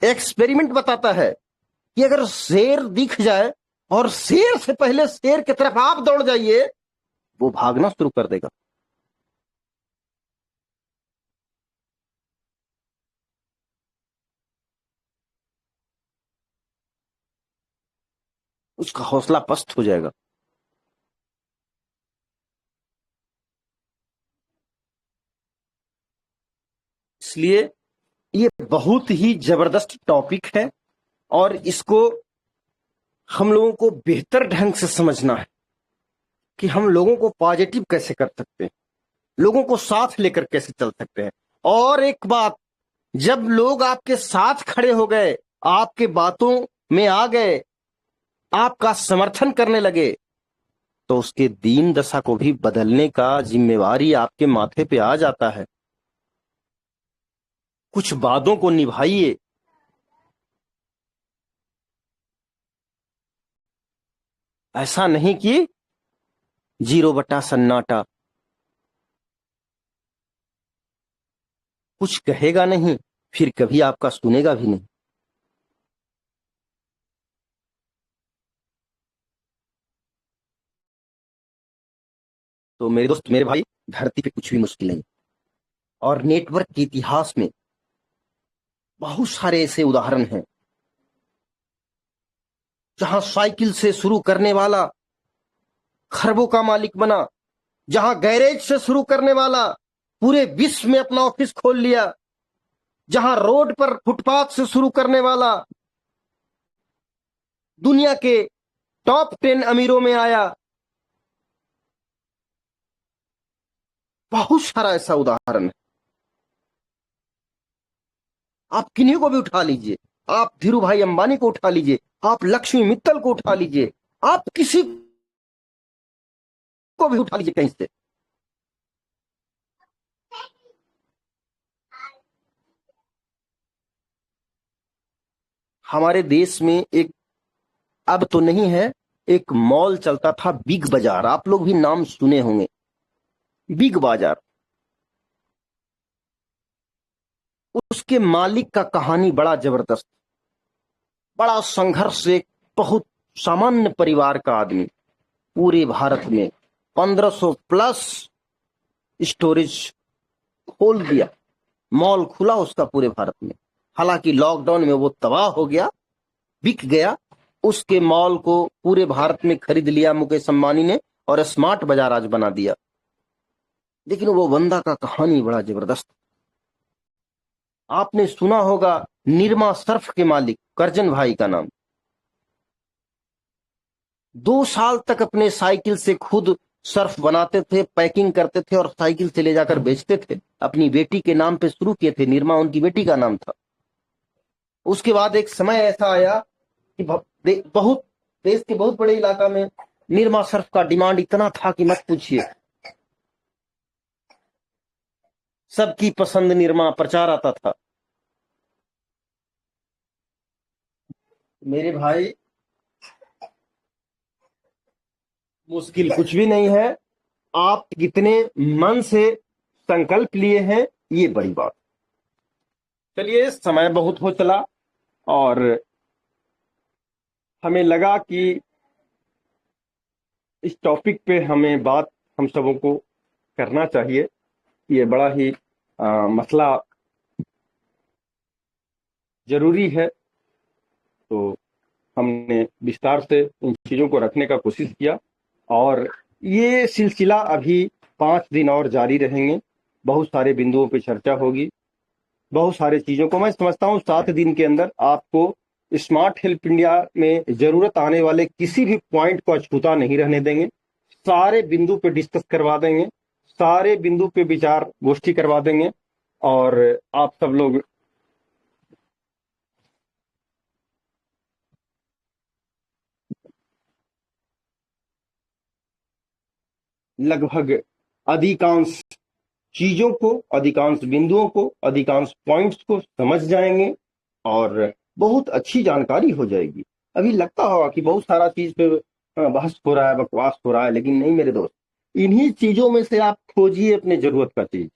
एक्सपेरिमेंट बताता है कि अगर शेर दिख जाए और शेर से पहले शेर की तरफ आप दौड़ जाइए, वो भागना शुरू कर देगा। उसका हौसला पस्त हो जाएगा। इसलिए ये बहुत ही जबरदस्त टॉपिक है और इसको हम लोगों को बेहतर ढंग से समझना है कि हम लोगों को पॉजिटिव कैसे कर सकते हैं, लोगों को साथ लेकर कैसे चल सकते हैं। और एक बात, जब लोग आपके साथ खड़े हो गए, आपके बातों में आ गए, आपका समर्थन करने लगे, तो उसके दीन दशा को भी बदलने का जिम्मेवारी आपके माथे पे आ जाता है। कुछ वादों को निभाइए। ऐसा नहीं कि 0 सन्नाटा, कुछ कहेगा नहीं, फिर कभी आपका सुनेगा भी नहीं। तो मेरे दोस्त, मेरे भाई, धरती पे कुछ भी मुश्किल नहीं। और नेटवर्क के इतिहास में बहुत सारे ऐसे उदाहरण हैं जहां साइकिल से शुरू करने वाला खरबों का मालिक बना, जहां गैरेज से शुरू करने वाला पूरे विश्व में अपना ऑफिस खोल लिया, जहां रोड पर फुटपाथ से शुरू करने वाला दुनिया के टॉप 10 अमीरों में आया। बहुत सारा ऐसा उदाहरण है। आप किन्हीं को भी उठा लीजिए, आप धीरू भाई अंबानी को उठा लीजिए, आप लक्ष्मी मित्तल को उठा लीजिए, आप किसी को भी उठा लीजिए कहीं से। हमारे देश में एक, अब तो नहीं है, एक मॉल चलता था, बिग बाजार। आप लोग भी नाम सुने होंगे, बिग बाजार। उसके मालिक का कहानी बड़ा जबरदस्त, बड़ा संघर्ष से, बहुत सामान्य परिवार का आदमी, पूरे भारत में 1500 प्लस स्टोरेज खोल दिया, मॉल खुला उसका पूरे भारत में। हालांकि लॉकडाउन में वो तबाह हो गया, बिक गया। उसके मॉल को पूरे भारत में खरीद लिया मुकेश अंबानी ने और स्मार्ट बाजार आज बना दिया। लेकिन वो बंदा का कहानी बड़ा जबरदस्त। आपने सुना होगा निरमा सर्फ के मालिक करजन भाई का नाम। 2 साल तक अपने साइकिल से खुद सर्फ बनाते थे, पैकिंग करते थे और साइकिल से ले जाकर बेचते थे। अपनी बेटी के नाम पे शुरू किए थे, निरमा उनकी बेटी का नाम था। उसके बाद एक समय ऐसा आया कि बहुत देश के बहुत बड़े इलाका में निरमा सर्फ का डिमांड इतना था कि मत पूछिए। सबकी पसंद निरमा, प्रचार आता था। मेरे भाई, मुश्किल कुछ भी नहीं है। आप कितने मन से संकल्प लिए हैं, ये बड़ी बात। चलिए, समय बहुत हो चला और हमें लगा कि इस टॉपिक पे हमें बात हम सबों को करना चाहिए। ये बड़ा ही मसला जरूरी है, तो हमने विस्तार से इन चीजों को रखने का कोशिश किया और ये सिलसिला अभी 5 दिन और जारी रहेंगे। बहुत सारे बिंदुओं पे चर्चा होगी, बहुत सारे चीजों को मैं समझता हूँ 7 दिन के अंदर आपको स्मार्ट हेल्प इंडिया में जरूरत आने वाले किसी भी पॉइंट को अछूता नहीं रहने देंगे। सारे बिंदु पे डिस्कस करवा देंगे, सारे बिंदु पे विचार गोष्ठी करवा देंगे और आप सब लोग लगभग अधिकांश चीजों को, अधिकांश बिंदुओं को, अधिकांश पॉइंट्स को समझ जाएंगे और बहुत अच्छी जानकारी हो जाएगी। अभी लगता होगा कि बहुत सारा चीज पे बहस हो रहा है, बकवास हो रहा है, लेकिन नहीं मेरे दोस्त। इन्हीं चीजों में से आप खोजिए अपने जरूरत का चीज।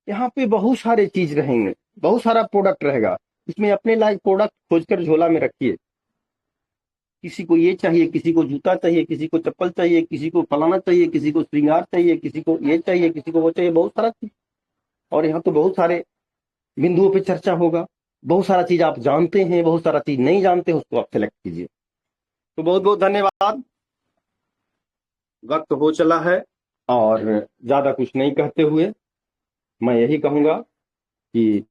यहाँ पे बहुत सारे चीज रहेंगे, बहुत सारा प्रोडक्ट रहेगा। इसमें अपने लायक प्रोडक्ट खोजकर झोला में रखिए। किसी को ये चाहिए, किसी को जूता चाहिए, किसी को चप्पल चाहिए, किसी को फलाना चाहिए, किसी को श्रृंगार चाहिए, किसी को ये चाहिए, किसी को वो चाहिए, बहुत सारा चीज। और यहाँ तो बहुत सारे बिंदुओं पे चर्चा होगा। बहुत सारा चीज आप जानते हैं, बहुत सारा चीज नहीं जानते, उसको आप सेलेक्ट कीजिए। तो बहुत बहुत धन्यवाद। वक्त हो चला है और ज्यादा कुछ नहीं कहते हुए मैं यही कहूंगा कि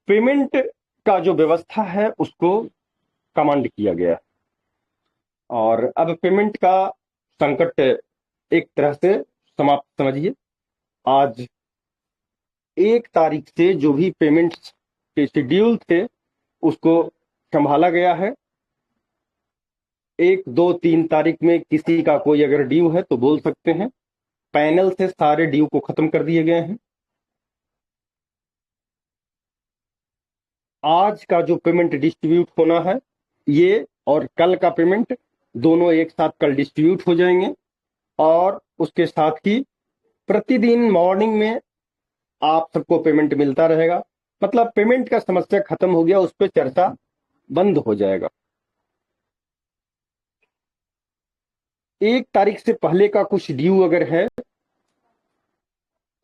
पेमेंट का जो व्यवस्था है उसको कमांड किया गया है और अब पेमेंट का संकट एक तरह से समाप्त समझिए। आज 1 तारीख से जो भी पेमेंट के शेड्यूल थे उसको संभाला गया है। 1, 2, 3 तारीख में किसी का कोई अगर ड्यू है तो बोल सकते हैं। पैनल से सारे ड्यू को खत्म कर दिए गए हैं। आज का जो पेमेंट डिस्ट्रीब्यूट होना है, ये और कल का पेमेंट दोनों एक साथ कल डिस्ट्रीब्यूट हो जाएंगे और उसके साथ ही प्रतिदिन मॉर्निंग में आप सबको पेमेंट मिलता रहेगा। मतलब पेमेंट का समस्या खत्म हो गया, उस पर चर्चा बंद हो जाएगा। 1 तारीख से पहले का कुछ ड्यू अगर है,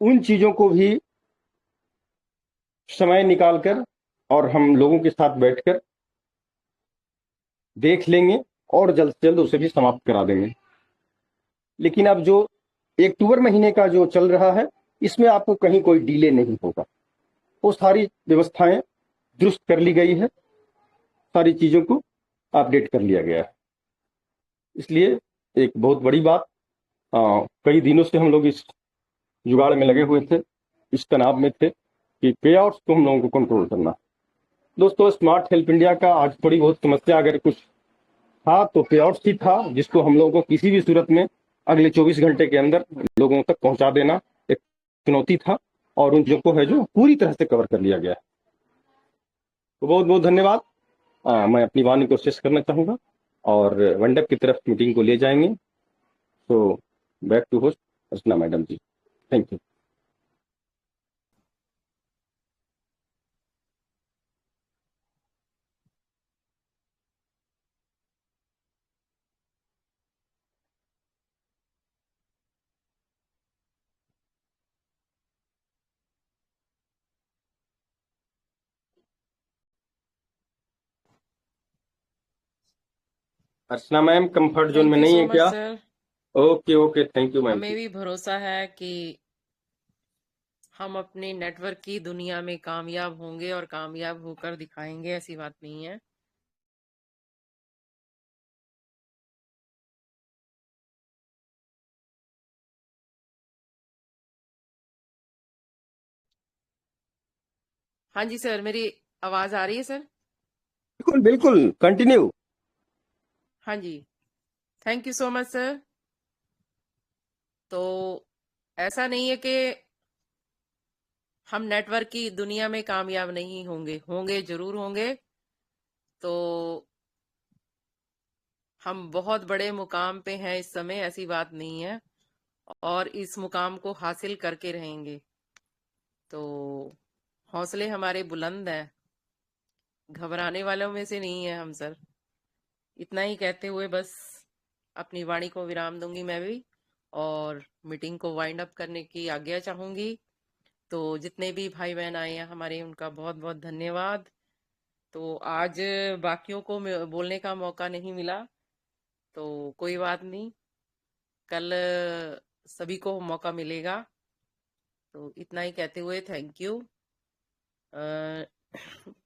उन चीजों को भी समय निकालकर और हम लोगों के साथ बैठकर देख लेंगे और जल्द से जल्द उसे भी समाप्त करा देंगे। लेकिन अब जो अक्टूबर महीने का जो चल रहा है, इसमें आपको कहीं कोई डिले नहीं होगा। वो सारी व्यवस्थाएं दुरुस्त कर ली गई है, सारी चीजों को अपडेट कर लिया गया है। इसलिए एक बहुत बड़ी बात, कई दिनों से हम लोग इस जुगाड़ में लगे हुए थे, इस तनाव में थे कि पे आउट्स को हम लोगों को कंट्रोल करना। दोस्तों, स्मार्ट हेल्प इंडिया का आज थोड़ी बहुत समस्या अगर कुछ था तो पे आउट्स ही था, जिसको हम लोगों को किसी भी सूरत में अगले 24 घंटे के अंदर लोगों तक पहुंचा देना एक चुनौती था और उन चीजों को है जो पूरी तरह से कवर कर लिया गया है। तो बहुत बहुत धन्यवाद। मैं अपनी वाणी को शेष करना चाहूंगा और मंडप की तरफ मीटिंग को ले जाएंगे। तो back to host Archana madam ji. Thank you. Archana ma'am comfort zone thank में यू नहीं सो है मच क्या? Sir. Okay okay, thank you ma'am. हमें भी भरोसा है कि हम अपने नेटवर्क की दुनिया में कामयाब होंगे और कामयाब होकर दिखाएंगे, ऐसी बात नहीं है। हाँ जी सर, मेरी आवाज आ रही है सर? बिल्कुल बिल्कुल, कंटिन्यू। हाँ जी, thank you so much sir. तो ऐसा नहीं है कि हम नेटवर्क की दुनिया में कामयाब नहीं होंगे, होंगे जरूर होंगे। तो हम बहुत बड़े मुकाम पे हैं इस समय, ऐसी बात नहीं है, और इस मुकाम को हासिल करके रहेंगे। तो हौसले हमारे बुलंद हैं, घबराने वालों में से नहीं है हम सर। इतना ही कहते हुए बस अपनी वाणी को विराम दूंगी मैं भी, और मीटिंग को वाइंड अप करने की आज्ञा चाहूंगी। तो जितने भी भाई बहन आए हैं हमारे, उनका बहुत बहुत धन्यवाद। तो आज बाकियों को बोलने का मौका नहीं मिला, तो कोई बात नहीं, कल सभी को मौका मिलेगा। तो इतना ही कहते हुए थैंक यू।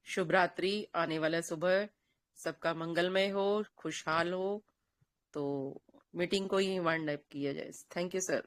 शुभ रात्रि। आने वाला सुबह सबका मंगलमय हो, खुशहाल हो। तो मीटिंग को ही वाइंड अप किया जाए। Thank you sir.